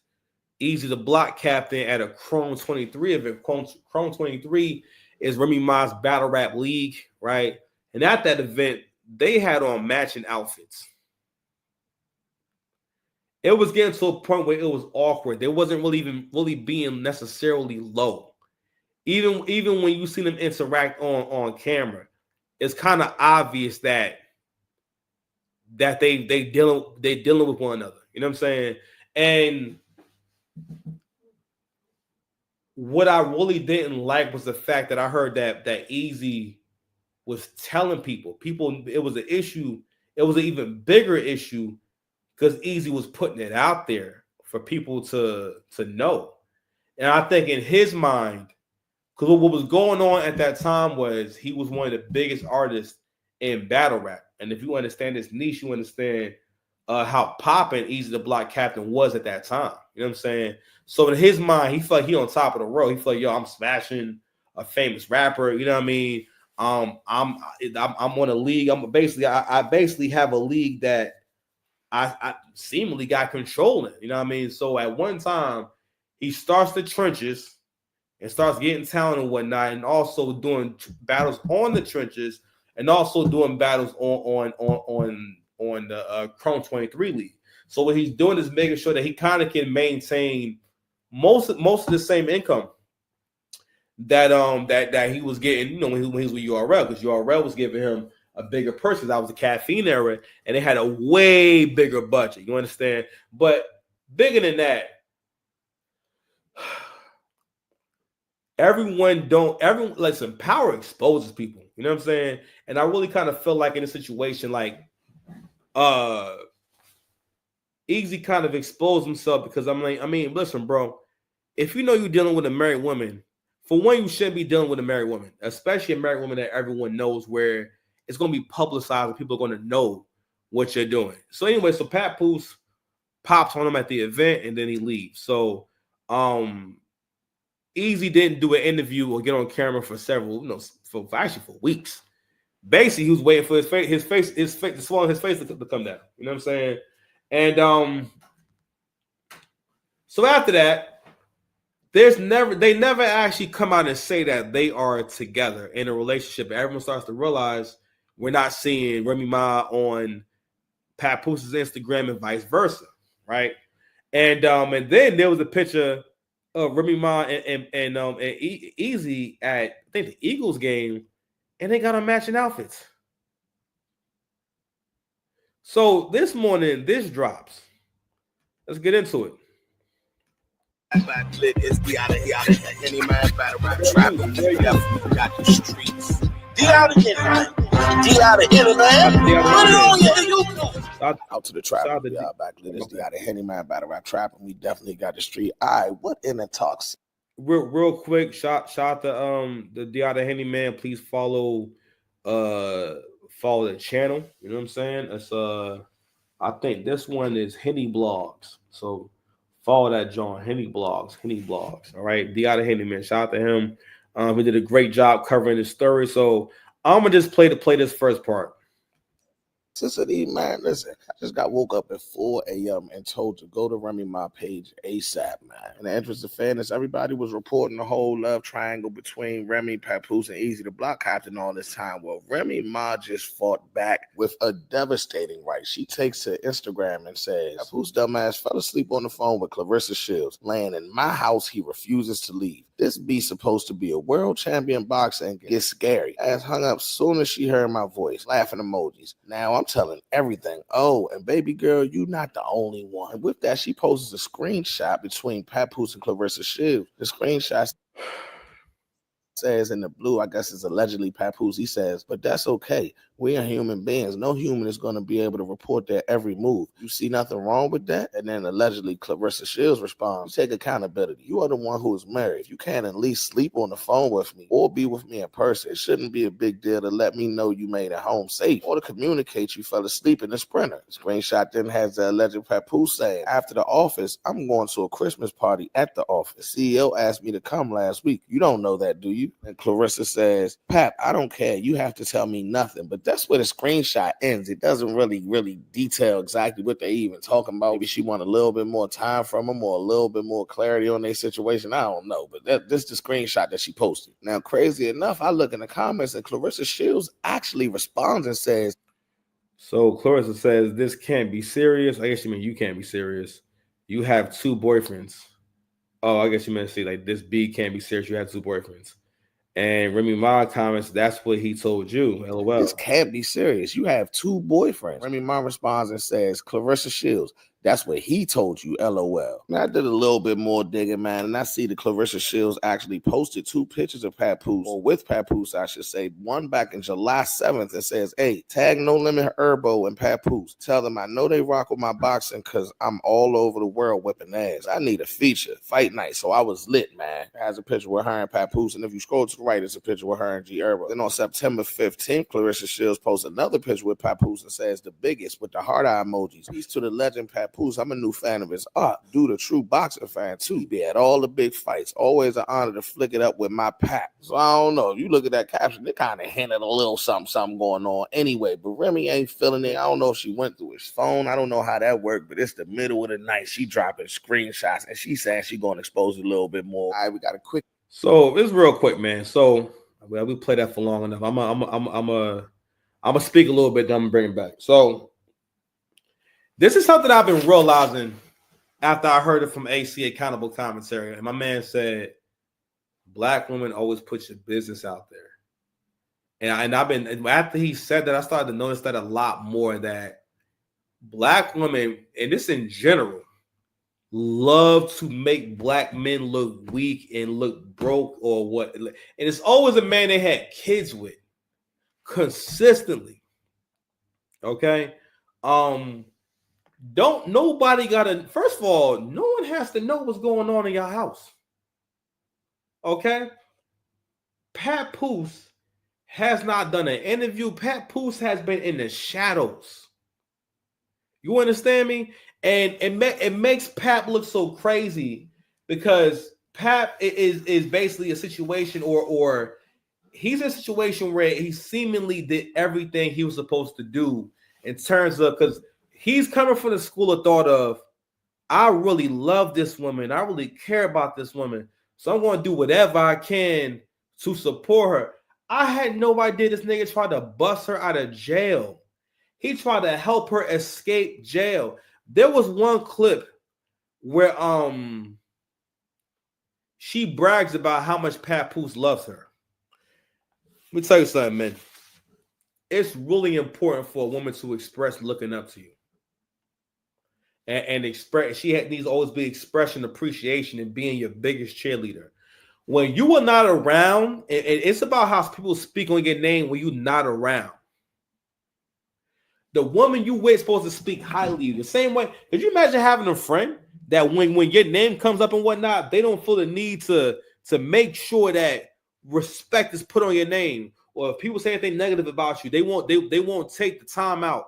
Easy the Block captain at a Chrome 23 event. Chrome 23 is Remy Ma's battle rap league, right? And at that event, they had on matching outfits. It was getting to a point where it was awkward. They wasn't really being necessarily low. Even when you see them interact on camera, it's kind of obvious that they dealing with one another. You know what I'm saying? And what I really didn't like was the fact that I heard that Easy was telling people it was an issue. It was an even bigger issue because Easy was putting it out there for people to know. And I think in his mind, because what was going on at that time was he was one of the biggest artists in battle rap. And if you understand this niche, you understand how popping Easy the Block captain was at that time. You know what I'm saying? So in his mind, he felt like he on top of the world. He felt like, yo, I'm smashing a famous rapper. You know what I mean? I'm on a league. I basically have a league that I seemingly got control in. You know what I mean? So at one time, he starts the trenches and starts getting talent and whatnot, and also doing battles on the trenches, and also doing battles on the Chrome 23 league. So what he's doing is making sure that he kind of can maintain most of the same income that he was getting, when he was with URL, because URL was giving him a bigger purchase. That was the caffeine era, and they had a way bigger budget. You understand? But bigger than that, everyone listen, power exposes people. You know what I'm saying? And I really kind of feel like in a situation like Easy kind of exposed himself, because listen, bro, if you know you're dealing with a married woman, for one, you shouldn't be dealing with a married woman, especially a married woman that everyone knows, where it's going to be publicized and people are going to know what you're doing. So anyway, so Pat Poole pops on him at the event and then he leaves. So Easy didn't do an interview or get on camera for for weeks. Basically, he was waiting for his face to swallow his face to come down. You know what I'm saying? And so after that, they never actually come out and say that they are together in a relationship. Everyone starts to realize we're not seeing Remy Ma on Pat Poose's Instagram and vice versa, right? And then there was a picture of Remy Ma and Easy at, I think, the Eagles game, and they got on matching outfits. So this morning, this drops. Let's get into it. Is the out of here, any man battle rap trap. Definitely got the streets. D out of here, man. D out of here, man. Put it on you. Out to the trap. We are back. It's the out of Henny man battle rap trap, and we definitely got the street. All right, what in the talks? Real quick, shout to the Deotta Henny man. Please follow the channel. You know what I'm saying? It's I think this one is Henny Blogs. So follow that John Henny Blogs. All right, Deotta Henny man. Shout out to him. He did a great job covering the story. So I'm gonna just play this first part. Sister D, man, listen, I just got woke up at 4 a.m. and told to go to Remy Ma page ASAP, man. In the interest of fairness, everybody was reporting the whole love triangle between Remy, Papoose, and Easy the Block Captain all this time. Well, Remy Ma just fought back with a devastating right. She takes to Instagram and says, Papoose dumbass fell asleep on the phone with Clarissa Shields. Laying in my house, he refuses to leave. This beast supposed to be a world champion boxer and gets scary. Ass hung up soon as she heard my voice. Laughing emojis. Now I'm telling everything. Oh, and baby girl, you not the only one. And with that, she poses a screenshot between Papoose and Clarissa Shields. The screenshot says in the blue, I guess it's allegedly Papoose. He says, but that's okay. We are human beings. No human is going to be able to report their every move. You see nothing wrong with that? And then allegedly Clarissa Shields responds, take accountability. You are the one who is married. If you can't at least sleep on the phone with me or be with me in person, it shouldn't be a big deal to let me know you made it home safe or to communicate you fell asleep in the Sprinter. The screenshot then has the alleged Papoose saying, after the office, I'm going to a Christmas party at the office. CEO asked me to come last week. You don't know that, do you? And Clarissa says, Pap, I don't care. You have to tell me nothing. But that's where the screenshot ends. It doesn't really detail exactly what they even talking about. Maybe she want a little bit more time from them or a little bit more clarity on their situation. I don't know. But this is the screenshot that she posted. Now, crazy enough, I look in the comments and Clarissa Shields actually responds and says, so Clarissa says, this can't be serious. I guess you mean you can't be serious. You have 2 boyfriends. Oh, I guess you meant to say like this B can't be serious. You have 2 boyfriends. And Remy Ma comments, that's what he told you. LOL. This can't be serious. You have 2 boyfriends. Remy Ma responds and says, Clarissa Shields, that's what he told you, LOL. Now, I did a little bit more digging, man, and I see the Clarissa Shields actually posted 2 pictures of Papoose, or with Papoose, I should say. One back in July 7th that says, hey, tag No Limit Herbo and Papoose. Tell them I know they rock with my boxing because I'm all over the world whipping ass. I need a feature. Fight night. So I was lit, man. It has a picture with her and Papoose, and if you scroll to the right, it's a picture with her and G Herbo. Then on September 15th, Clarissa Shields posts another picture with Papoose and says, the biggest with the heart eye emojis. Peace to the legend Papoose. I'm a new fan of his art. Dude, a true boxing fan too. He be at all the big fights. Always an honor to flick it up with my pack. So I don't know. You look at that caption, it kind of hinted a little something going on anyway. But Remy ain't feeling it. I don't know if she went through his phone. I don't know how that worked, but it's the middle of the night. She dropping screenshots and she saying she gonna expose it a little bit more. All right, we got a quick. So it's real quick, man. So we play that for long enough. I'm gonna speak a little bit, then I'm gonna bring it back. So this is something I've been realizing after I heard it from AC Accountable Commentary. And my man said, Black women always put your business out there. And I've been, after he said that, I started to notice that a lot more, that Black women, and this in general, love to make Black men look weak and look broke or what. And it's always a man they had kids with consistently. Okay. Don't nobody gotta, first of all, no one has to know what's going on in your house. Okay? Papoose has not done an interview. Papoose has been in the shadows. You understand me? And it makes Pap look so crazy because Pap is basically a situation or he's in a situation where he seemingly did everything he was supposed to do in terms of, because he's coming from the school of thought of, I really love this woman. I really care about this woman. So I'm going to do whatever I can to support her. I had no idea this nigga tried to bust her out of jail. He tried to help her escape jail. There was one clip where she brags about how much Papoose loves her. Let me tell you something, man. It's really important for a woman to express looking up to you. And express, she needs to always be expressing appreciation and being your biggest cheerleader. When you are not around, and it's about how people speak on your name when you're not around. The woman you with is supposed to speak highly of you. The same way, could you imagine having a friend that when your name comes up and whatnot, they don't feel the need to make sure that respect is put on your name, or if people say anything negative about you, they won't take the time out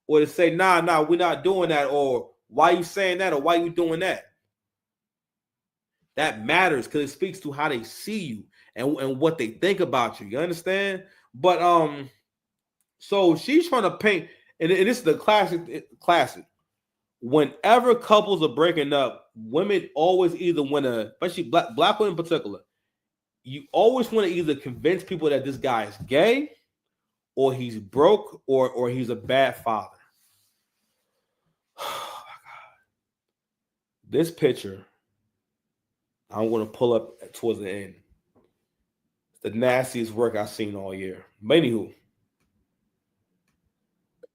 or to say, nah, we're not doing that, or why you saying that, or why you doing that. That matters because it speaks to how they see you and what they think about you. You understand? But so she's trying to paint, and this is the classic. Whenever couples are breaking up, women always either want to, especially black women in particular, you always want to either convince people that this guy is gay, or he's broke, or he's a bad father. Oh my God. This picture, I'm going to pull up towards the end. It's the nastiest work I've seen all year. But anywho.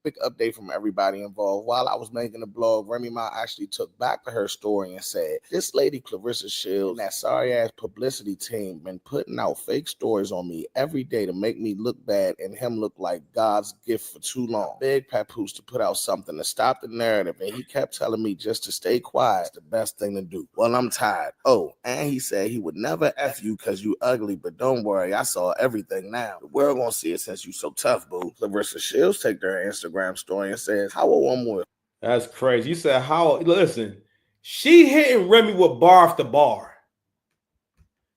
Quick update from everybody involved. While I was making the blog, Remy Ma actually took back to her story and said, this lady Clarissa Shields, that sorry ass publicity team, been putting out fake stories on me every day to make me look bad and him look like God's gift for too long. Big Papoose to put out something to stop the narrative, and he kept telling me just to stay quiet. It's the best thing to do. Well, I'm tired. Oh, and he said he would never F you because you ugly, but don't worry, I saw everything now. The world gonna see it since you so tough, boo. Clarissa Shields take their Instagram story and says, how a woman with. That's crazy. You said how? Listen, she hitting Remy with bar after bar.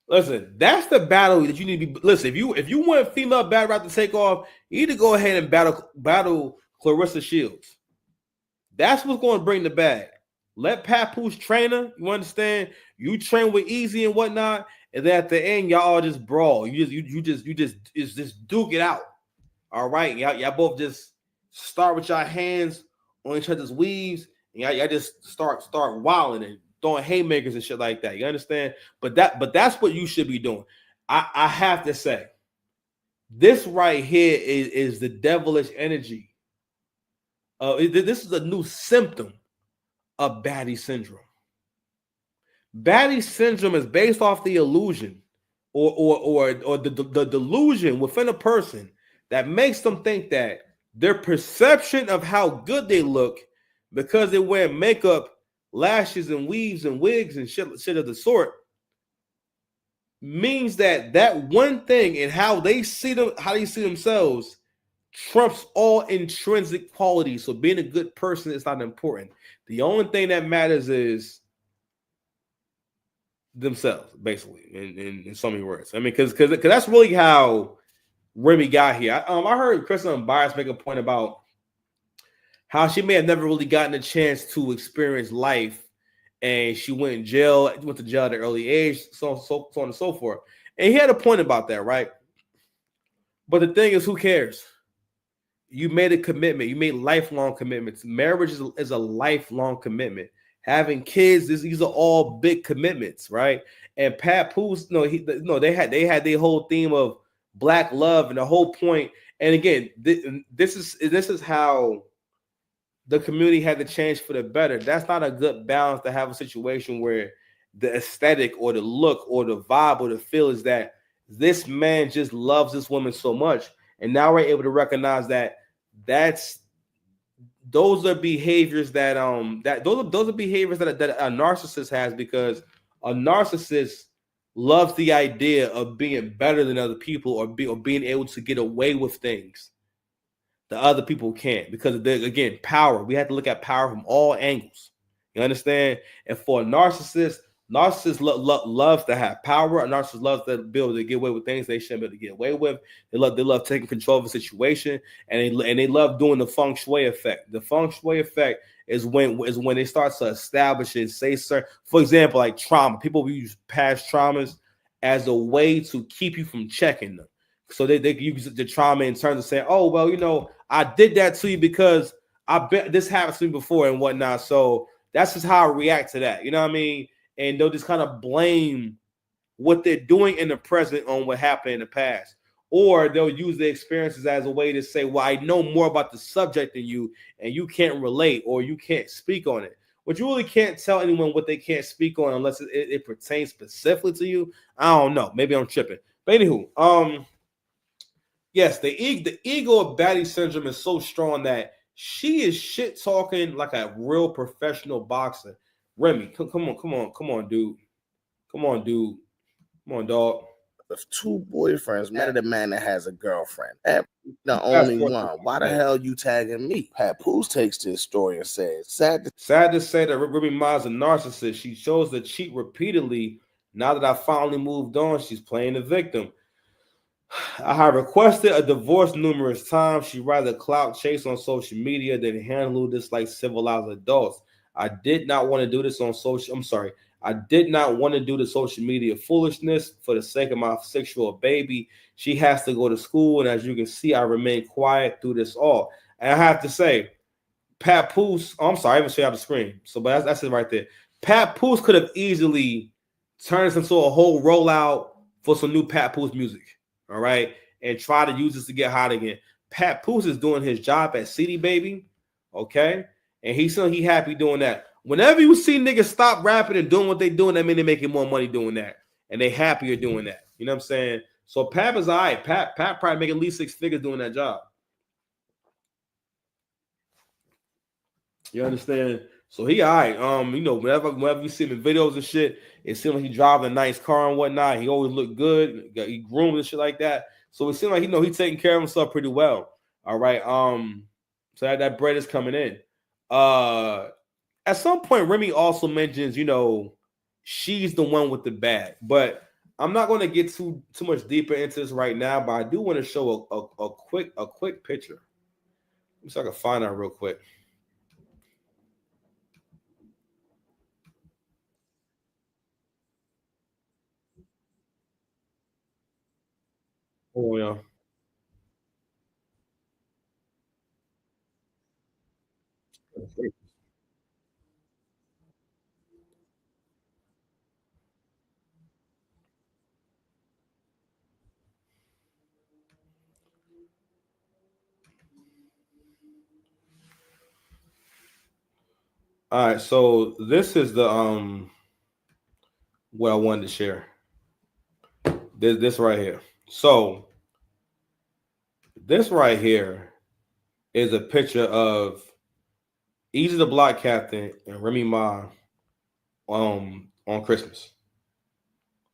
Listen, that's the battle that you need to be. Listen, if you want a female battle rap to take off, you need to go ahead and battle Clarissa Shields. That's what's going to bring the bag. Let Papoose train her. You understand? You train with Easy and whatnot, and then at the end, y'all all just brawl. You just duke it out. All right, y'all both just start with your hands on each other's weaves, and y'all just start wilding and throwing haymakers and shit like that. You understand? But that's what you should be doing. I have to say, this right here is the devilish energy. This is a new symptom of baddie syndrome. Baddie syndrome is based off the illusion or the delusion within a person that makes them think that their perception of how good they look because they wear makeup, lashes, and weaves and wigs and shit of the sort means that one thing and how they see themselves trumps all intrinsic qualities. So being a good person is not important. The only thing that matters is themselves, basically, in so many words. I mean, because that's really how Remy got here. I heard Kristen Bias make a point about how she may have never really gotten a chance to experience life, and she went to jail at an early age, so on and so forth. And he had a point about that, right? But the thing is, who cares? You made a commitment. You made lifelong commitments. Marriage is a lifelong commitment. Having kids, these are all big commitments, right? And Papoose, they had their whole theme of Black love, and the whole point. And again, this is how the community had to change for the better. That's not a good balance to have a situation where the aesthetic or the look or the vibe or the feel is that this man just loves this woman so much, and now we're able to recognize that those are behaviors that those are behaviors that a narcissist has, because a narcissist loves the idea of being better than other people or being able to get away with things that other people can't, because again, power. We have to look at power from all angles. You understand? And for a narcissist loves to have power. A narcissist loves to be able to get away with things they shouldn't be able to get away with. They love taking control of a situation, and they love doing the feng shui effect. The feng shui effect is when they start to establish and say certain, for example, like trauma. People use past traumas as a way to keep you from checking them. So they use the trauma in terms of saying, oh, well, I did that to you because I bet this happened to me before and whatnot. So that's just how I react to that. You know what I mean? And they'll just kind of blame what they're doing in the present on what happened in the past. Or they'll use their experiences as a way to say, well, I know more about the subject than you, and you can't relate or you can't speak on it. But you really can't tell anyone what they can't speak on unless it pertains specifically to you. I don't know. Maybe I'm tripping. But anywho, yes, the ego of baddie syndrome is so strong that she is shit talking like a real professional boxer. Remy, come on, dude. Come on, dog. With two boyfriends, met a man that has a girlfriend. The only one. Why the hell you tagging me? Papoose takes this story and says, sad to say that Remy Ma is a narcissist. She chose to cheat repeatedly. Now that I finally moved on, she's playing the victim. I have requested a divorce numerous times. She rather clout chase on social media than handle this like civilized adults. I did not want to do this on social. I'm sorry. I did not want to do the social media foolishness for the sake of my 6-year-old baby. She has to go to school, and as you can see, I remain quiet through this all. And I have to say, Pat Poose. Oh, I'm sorry, I haven't shown you the screen. So, but that's it right there. Pat Poose could have easily turned this into a whole rollout for some new Pat Poose music. All right, and try to use this to get hot again. Pat Poose is doing his job at CD Baby, okay, and he's happy doing that. Whenever you see niggas stop rapping and doing what they doing, that mean they're making more money doing that, and they happier doing that. You know what I'm saying? So Pat is all right. Pat probably make at least 6 figures doing that job. You understand? So he all right. You know, whenever you see him in videos and shit, it seems like he driving a nice car and whatnot. He always look good. He groomed and shit like that. So it seems like he's taking care of himself pretty well. All right. So that bread is coming in. At some point, Remy also mentions, you know, she's the one with the bag. But I'm not going to get too much deeper into this right now. But I do want to show a quick picture. Let me see if I can find that real quick. Oh yeah. All right, so this is the what I wanted to share. This right here. So this right here is a picture of Easy the Block Captain and Remy Ma on Christmas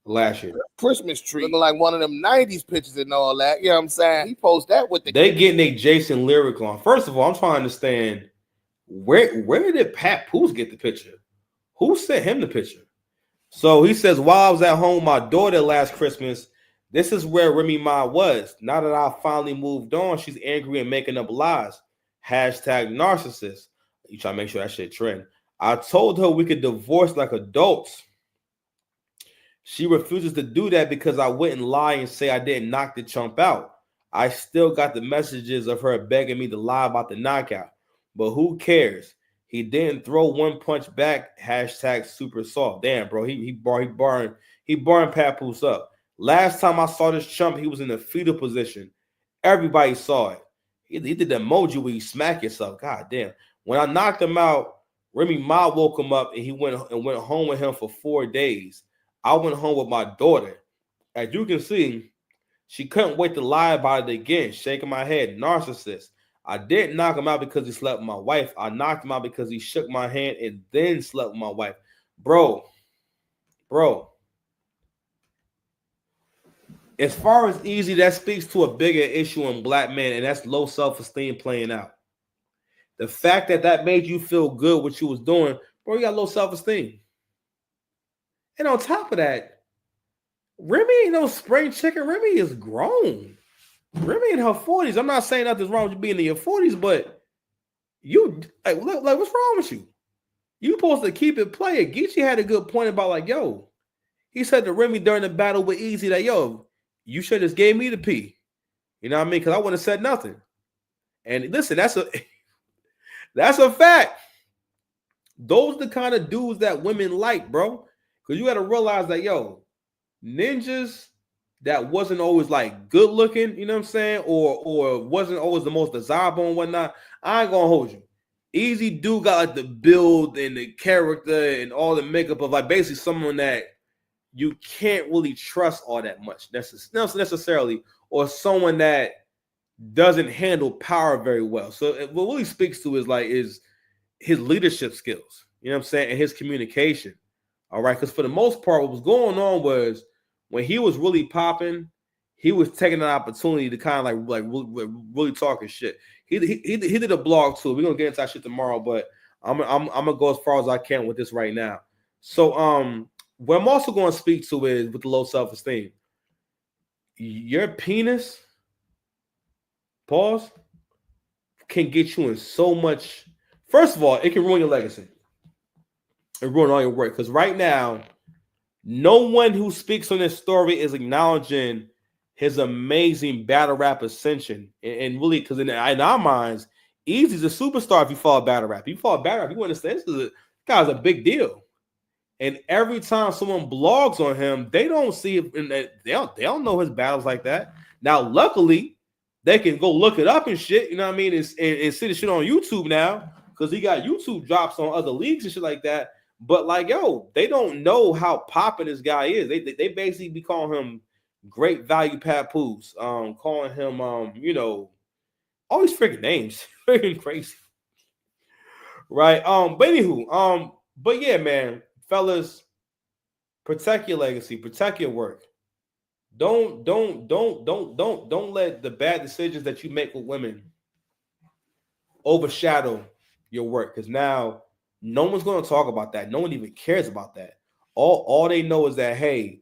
last year. Christmas tree looking like one of them 90s pictures and all that. You know what I'm saying? He posts that with the they getting a Jason lyric on. First of all, I'm trying to understand where did Pat Poose get the picture? Who sent him the picture? So he says, while I was at home with my daughter last Christmas, this is where Remy Ma was. Now that I finally moved on, she's angry and making up lies. Hashtag narcissist. You try to make sure that shit trend. I told her we could divorce like adults. She refuses to do that because I wouldn't lie and say I didn't knock the chump out. I still got the messages of her begging me to lie about the knockout. But who cares? He didn't throw one punch back. Hashtag super soft. Damn, bro. He burned Pat Poose up. Last time I saw this chump, he was in the fetal position. Everybody saw it. He did the emoji where you smack yourself. God damn. When I knocked him out, Remy Ma woke him up and he went home with him for 4 days. I went home with my daughter. As you can see, she couldn't wait to lie about it again, shaking my head. Narcissist. I didn't knock him out because he slept with my wife. I knocked him out because he shook my hand and then slept with my wife. Bro. As far as easy, that speaks to a bigger issue in black men, and that's low self-esteem playing out. The fact that made you feel good what you was doing, bro, you got low self-esteem. And on top of that, Remy ain't no spring chicken. Remy is grown. Remy in her 40s. I'm not saying nothing's wrong with you being in your 40s, but you like what's wrong with you? You supposed to keep it playing. Geechee had a good point about like, yo, he said to Remy during the battle with Easy that, yo, you should have just gave me the P. You know what I mean? Because I wouldn't have said nothing. And listen, that's a fact. Those are the kind of dudes that women like, bro. Because you got to realize that, yo, ninjas that wasn't always like good looking, you know what I'm saying? Or wasn't always the most desirable and whatnot. I ain't going to hold you. Easy dude got like the build and the character and all the makeup of like basically someone that you can't really trust all that much necessarily, or someone that doesn't handle power very well. So what really speaks to is his leadership skills, you know what I'm saying, and his communication. All right, because for the most part, what was going on was when he was really popping, he was taking an opportunity to kind of like really talking shit. He did a blog too. We're gonna get into that shit tomorrow, but I'm gonna go as far as I can with this right now. So what I'm also going to speak to is with the low self-esteem. your penis, pause, can get you in so much. First of all, it can ruin your legacy. It ruin all your work. Because right now, no one who speaks on this story is acknowledging his amazing battle rap ascension. And really, because in our minds, Eazy's a superstar if you follow battle rap. You follow battle rap, you understand this guy's a big deal. And every time someone blogs on him, they don't see it, and they don't know his battles like that. Now, luckily, they can go look it up and shit, you know what I mean, and see the shit on YouTube now, because he got YouTube drops on other leagues and shit like that. But like, yo, they don't know how popping this guy is. They basically be calling him great value papoose, calling him you know, all these freaking names, freaking crazy, right? But anywho, but yeah, man, fellas, protect your legacy, protect your work. Don't let the bad decisions that you make with women overshadow your work, because now no one's going to talk about that. No one even cares about that. All they know is that, hey,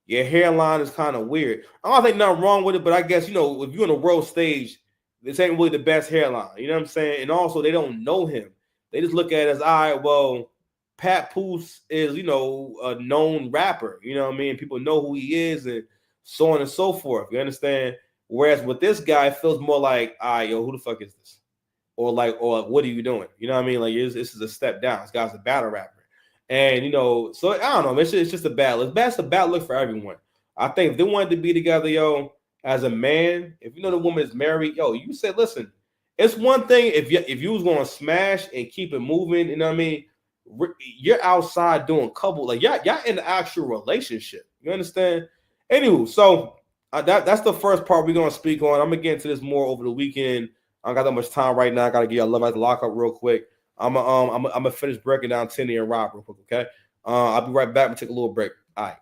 your hairline is kind of weird. I don't think nothing wrong with it, but I guess, you know, if you're on the world stage, this ain't really the best hairline. You know what I'm saying? And also, they don't know him. They just look at it as, all right, well, Papoose is, you know, a known rapper. You know what I mean? People know who he is and so on and so forth. You understand? Whereas with this guy, it feels more like, all right, yo, who the fuck is this? Or what are you doing? You know what I mean? Like, this is a step down. This guy's a battle rapper. And, you know, so I don't know. It's just a bad look. It's a bad look for everyone. I think if they wanted to be together, yo, as a man, if you know the woman is married, yo, you said, listen, it's one thing if you was going to smash and keep it moving, you know what I mean? You're outside doing couple, like y'all in the actual relationship. You understand? Anywho, so that's the first part we're going to speak on. I'm going to get into this more over the weekend. I don't got that much time right now. I got to get y'all love at the lockup real quick. I'm gonna finish breaking down Tinny and Rob real quick, okay? I'll be right back. We'll take a little break. All right.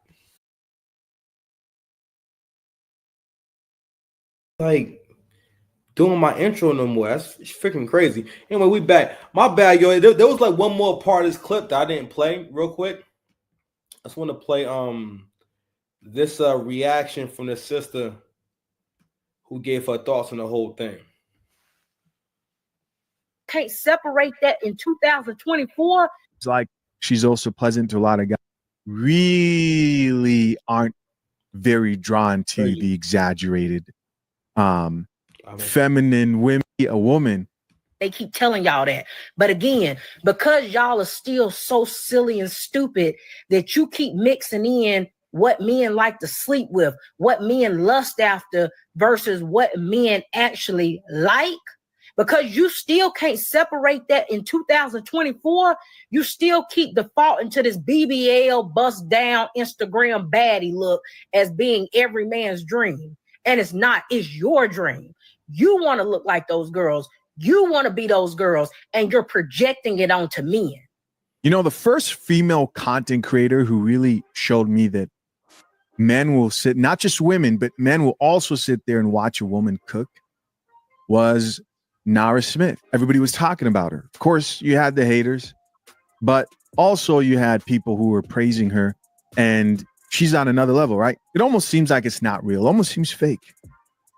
Like doing my intro no more. That's freaking crazy. Anyway, we back. My bad, yo. There was like one more part of this clip that I didn't play real quick. I just want to play this reaction from this sister who gave her thoughts on the whole thing. Can't separate that in 2024. It's like she's also pleasant to a lot of guys. Really aren't very drawn to the exaggerated, feminine women. A woman. They keep telling y'all that. But again, because y'all are still so silly and stupid that you keep mixing in what men like to sleep with, what men lust after versus what men actually like. Because you still can't separate that in 2024, you still keep defaulting to this BBL bust down Instagram baddie look as being every man's dream. And it's not, it's your dream. You want to look like those girls. You want to be those girls, and you're projecting it onto men. You know, the first female content creator who really showed me that men will sit, not just women, but men will also sit there and watch a woman cook was Nara Smith. Everybody was talking about her. Of course, you had the haters, but also you had people who were praising her, and she's on another level, right? It almost seems like it's not real. It almost seems fake.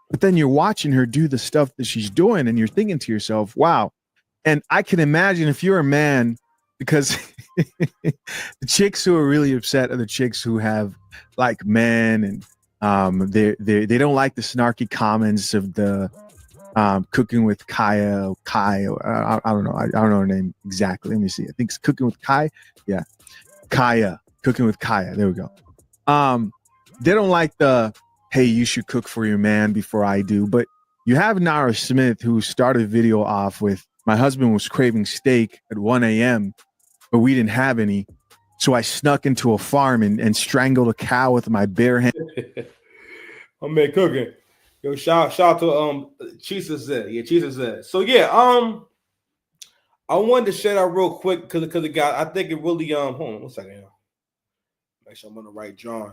But then you're watching her do the stuff that she's doing, and you're thinking to yourself, wow. And I can imagine if you're a man, because the chicks who are really upset are the chicks who have like men, and they don't like the snarky comments of the Cooking with Kaya, Kai. I don't know. I don't know her name exactly. Let me see. I think it's Cooking with Kai. Yeah, Kaya. Cooking with Kaya. There we go. They don't like the, hey, you should cook for your man before I do. But you have Nara Smith, who started a video off with, my husband was craving steak at 1 a.m., but we didn't have any. So I snuck into a farm and strangled a cow with my bare hand. My man cooking. Yo, shout out to Chisa Z. Yeah, Chisa Z. So yeah, I wanted to share that real quick because the guy, I think it really hold on 1 second. Make sure I'm on the right drawing.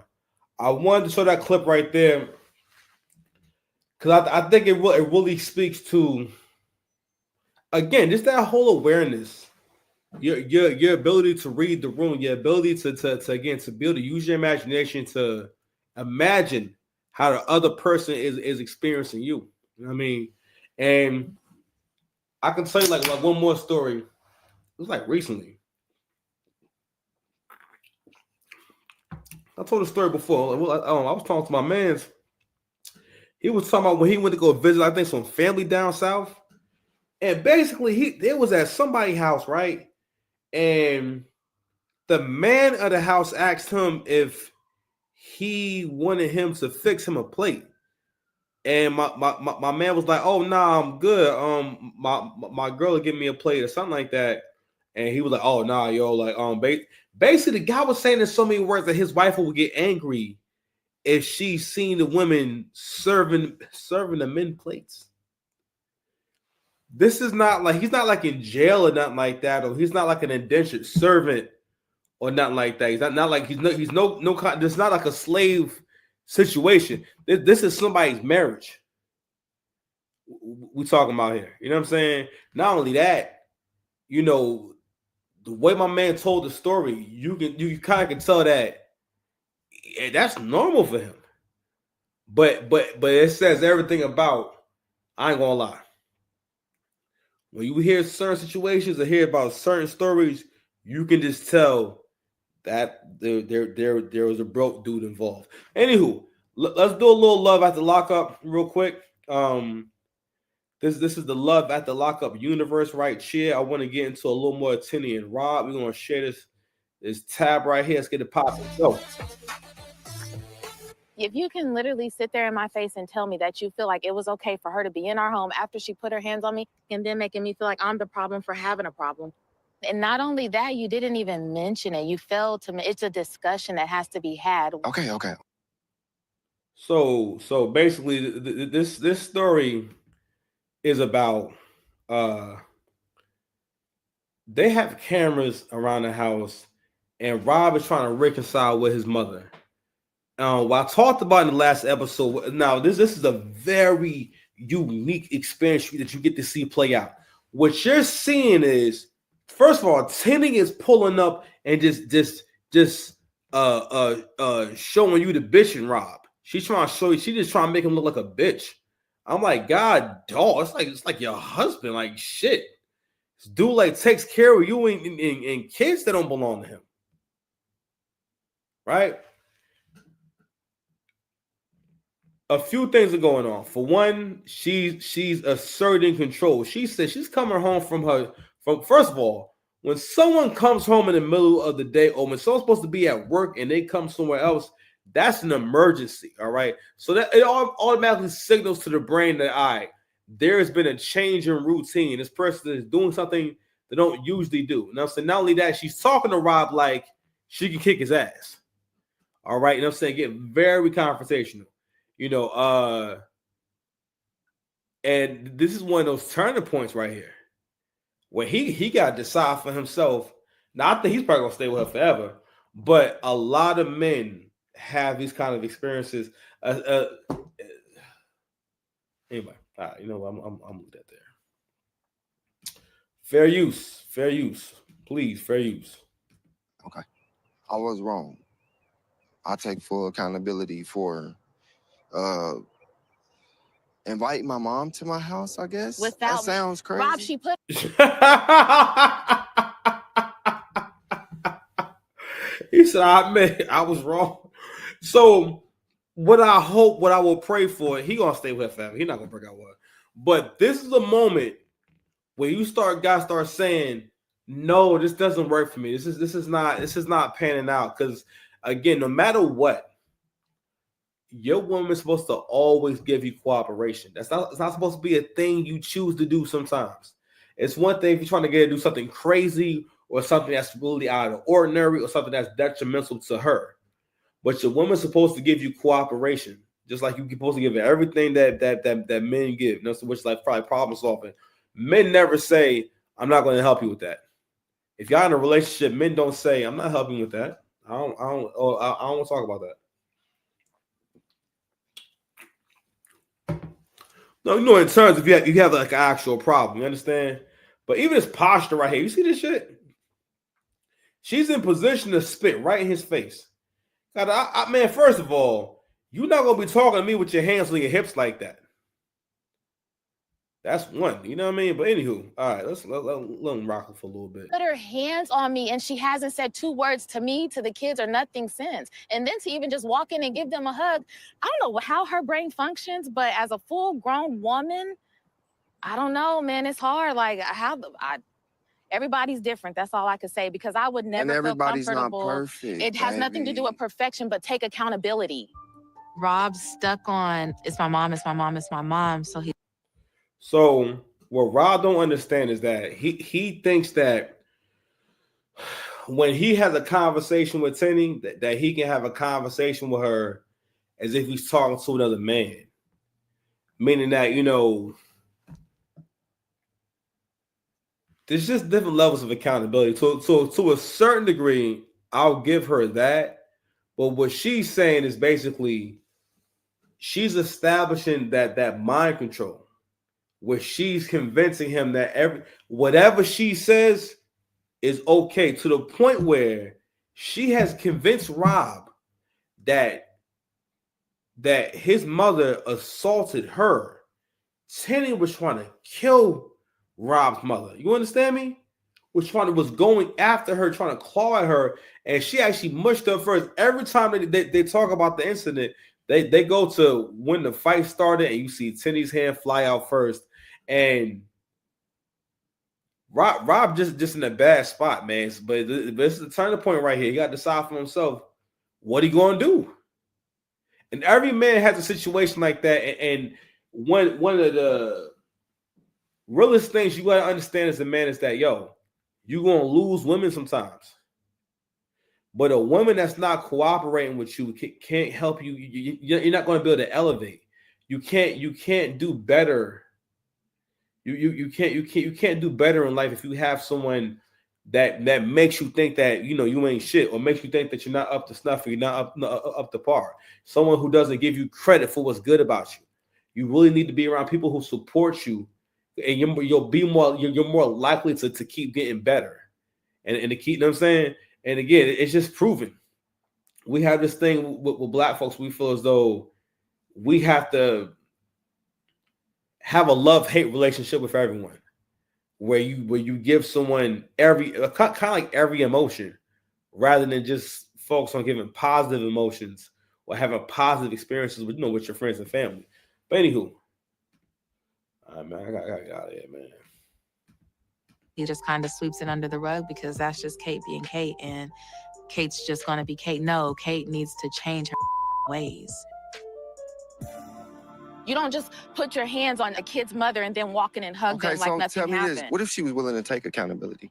I wanted to show that clip right there because I think it really speaks to, again, just that whole awareness, your ability to read the room, your ability to again to be able to use your imagination to imagine how the other person is experiencing you. You know what I mean? And I can tell you like one more story. It was like recently. I told a story before. I was talking to my man's. He was talking about when he went to go visit, I think, some family down south. And basically, it was at somebody's house, right? And the man of the house asked him if he wanted him to fix him a plate. And my man was like, "Oh, nah, I'm good. My girl will give me a plate or something like that." And he was like, "Oh, nah, yo, like, basically, the guy was saying in so many words that his wife would get angry if she seen the women serving the men plates. This is not like he's not like in jail or nothing like that, or he's not like an indentured servant or nothing like that. He's not like he's no. It's not like a slave situation. This is somebody's marriage we talking about here. You know what I'm saying? Not only that, you know, the way my man told the story, you kind of can tell that that's normal for him. But it says everything about, I ain't gonna lie. When you hear certain situations or hear about certain stories, you can just tell that there was a broke dude involved. Anywho, let's do a little love at the lockup real quick. This is the love at the lockup universe right here. I want to get into a little more Tinny and Rob. We're gonna share this tab right here. Let's get it popping. Go. If you can literally sit there in my face and tell me that you feel like it was okay for her to be in our home after she put her hands on me, and then making me feel like I'm the problem for having a problem. And not only that, you didn't even mention it. You failed to. It's a discussion that has to be had. Okay. So basically, this story is about they have cameras around the house, and Rob is trying to reconcile with his mother. What I talked about in the last episode. Now, this is a very unique experience that you get to see play out. What you're seeing is, first of all, Tinny is pulling up and just showing you the bitch in Rob. She's trying to show you. She just trying to make him look like a bitch. I'm like, God, dog. It's like your husband. Like, shit. This dude like takes care of you and kids that don't belong to him. Right? A few things are going on. For one, she's asserting control. She says she's coming home from first of all, when someone comes home in the middle of the day, or when someone's supposed to be at work and they come somewhere else, that's an emergency. All right. So that it automatically signals to the brain that there has been a change in routine. This person is doing something they don't usually do. You know what I'm saying? Not only that, she's talking to Rob like she can kick his ass. All right. You know what I'm saying? Get very confrontational. You know, and this is one of those turning points right here where he got to decide for himself. Now, I think he's probably gonna stay with her forever, but a lot of men have these kind of experiences. Anyway, you know, I'm with that there. Fair use, please, fair use. Okay, I was wrong. I take full accountability for invite my mom to my house, I guess. Without that sounds crazy. Rob, she put He said, I was wrong. So what I will pray for, he gonna stay with her forever. He's not gonna break out with her. But this is a moment where guys start saying, no, this doesn't work for me. This is not panning out. Because again, no matter what, your woman is supposed to always give you cooperation. It's not supposed to be a thing you choose to do sometimes. It's one thing if you're trying to get her to do something crazy or something that's really out of the ordinary or something that's detrimental to her. But your woman's supposed to give you cooperation, just like you're supposed to give everything that men give. You know, so which is like probably problem solving. Men never say, I'm not going to help you with that. If y'all in a relationship, men don't say, I'm not helping you with that. I don't want to talk about that. No, you know, in terms of you have like an actual problem, you understand? But even this posture right here, you see this shit? She's in position to spit right in his face. God, man, first of all, You're not gonna be talking to me with your hands on your hips like that. That's one, you know what I mean? But anywho, all right, let's let them rock it for a little bit. Put her hands on me, and she hasn't said 2 words to me, to the kids, or nothing since. And then to even just walk in and give them a hug, I don't know how her brain functions, but as a full-grown woman, I don't know, man. It's hard. Like everybody's different. That's all I could say, because I would never feel comfortable. Not perfect. It has nothing to do with perfection, but take accountability. Rob's stuck on it's my mom, it's my mom, it's my mom. So what Rob don't understand is that he thinks that when he has a conversation with Tenny, that he can have a conversation with her as if he's talking to another man. Meaning that, you know, there's just different levels of accountability. So to a certain degree, I'll give her that. But what she's saying is basically she's establishing that mind control where she's convincing him that whatever she says is okay, to the point where she has convinced Rob that his mother assaulted her. Tenny was trying to kill Rob's mother. You understand me? Was going after her, trying to claw at her, and she actually mushed her first. Every time they talk about the incident, they go to when the fight started, and you see Tenny's hand fly out first, and Rob just in a bad spot, man. But this is the turning point right here. He got to decide for himself what he gonna do. And every man has a situation like that, and one of the realest things you gotta understand as a man is that, yo, you're gonna lose women sometimes. But a woman that's not cooperating with you can't help you. You're not going to be able to elevate. You can't do better. You can't do better in life if you have someone that makes you think that, you know, you ain't shit, or makes you think that you're not up to snuff, or you're not up to par. Someone who doesn't give you credit for what's good about you. You really need to be around people who support you, and you're more likely to keep getting better, and to keep, you know what I'm saying. And again, it's just proven. We have this thing with Black folks. We feel as though we have to have a love-hate relationship with everyone, where you give someone kind of like every emotion, rather than just focus on giving positive emotions or having positive experiences with, you know, with your friends and family. But anywho, all right, man, I gotta get out of here, man. He just kind of sweeps it under the rug because that's just Kate being Kate, and Kate's just going to be Kate. No, Kate needs to change her ways. You don't just put your hands on a kid's mother and then walk in and hug them like nothing happened. This. What if she was willing to take accountability?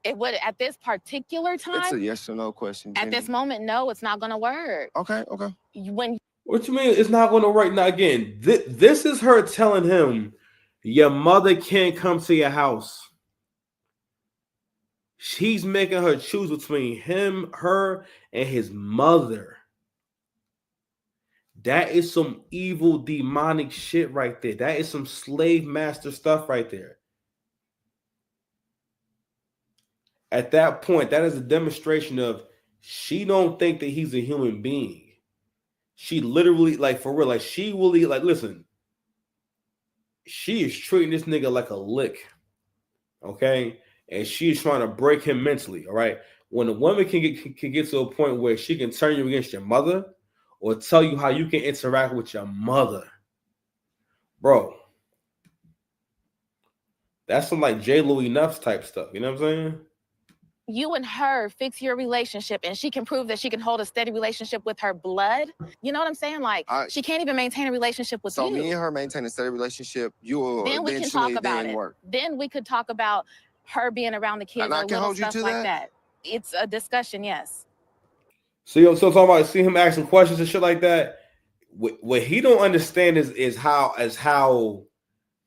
It would, at this particular time. It's a yes or no question. At this moment, no, it's not going to work. Okay. What you mean it's not going to work? Now again, this is her telling him, your mother can't come to your house. She's making her choose between her, and his mother. That is some evil, demonic shit right there. That is some slave master stuff right there. At that point, that is a demonstration of she don't think that he's a human being. She literally, like, for real, like, she really, like, listen, she is treating this nigga like a lick, okay? And she is trying to break him mentally, all right? When a woman can get to a point where she can turn you against your mother, or tell you how you can interact with your mother, bro, that's some like J. Louis Nuffs type stuff. You know what I'm saying? You and her fix your relationship, and she can prove that she can hold a steady relationship with her blood. You know what I'm saying? Like, she can't even maintain a relationship with you. So me and her maintain a steady relationship. You will then we can talk about it. Work. Then we could talk about her being around the kids, or little stuff like that. It's a discussion, yes. So talking about see him asking questions and shit like that. What he don't understand is how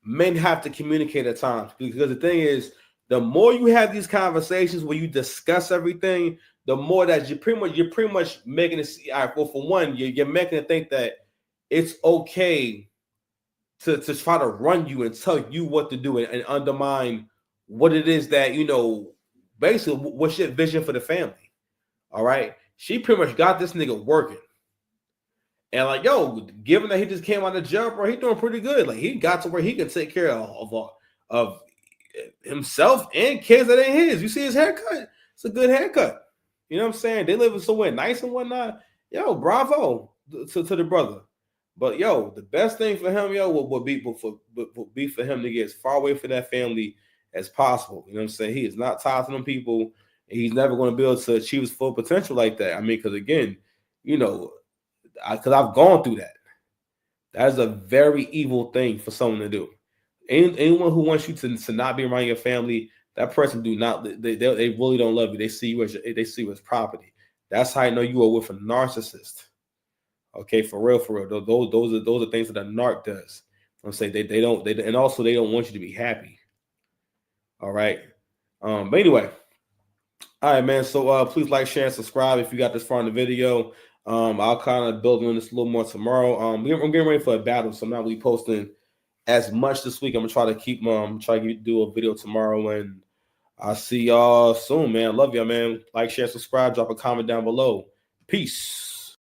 men have to communicate at times. Because the thing is, the more you have these conversations where you discuss everything, the more that you're pretty much making it. Well, for one, you're making it think that it's okay to try to run you and tell you what to do and undermine what it is that, you know, basically what's your vision for the family. All right. She pretty much got this nigga working. And like, yo, given that he just came out of jail, bro, he doing pretty good. Like, he got to where he can take care of himself and kids that ain't his. You see his haircut? It's a good haircut. You know what I'm saying? They living somewhere nice and whatnot. Yo, bravo to the brother. But yo, the best thing for him, yo, would be for him to get as far away from that family as possible. You know what I'm saying? He is not tied to them people. And he's never going to be able to achieve his full potential like that. I mean, because again, you know, because I've gone through that. That is a very evil thing for someone to do. Anyone who wants you to not be around your family, that person they really don't love you. They see you as property. That's how I know you are with a narcissist. Okay, for real. Those are things that a narc does. I'm saying they don't want you to be happy. All right. But anyway, all right, man. So please like, share, and subscribe if you got this far in the video. I'll kind of build on this a little more tomorrow. I'm getting ready for a battle, so I'm not really posting as much this week. I'm gonna try to do a video tomorrow, and I'll see y'all soon, man. Love y'all, man. Like, share, subscribe, drop a comment down below. Peace.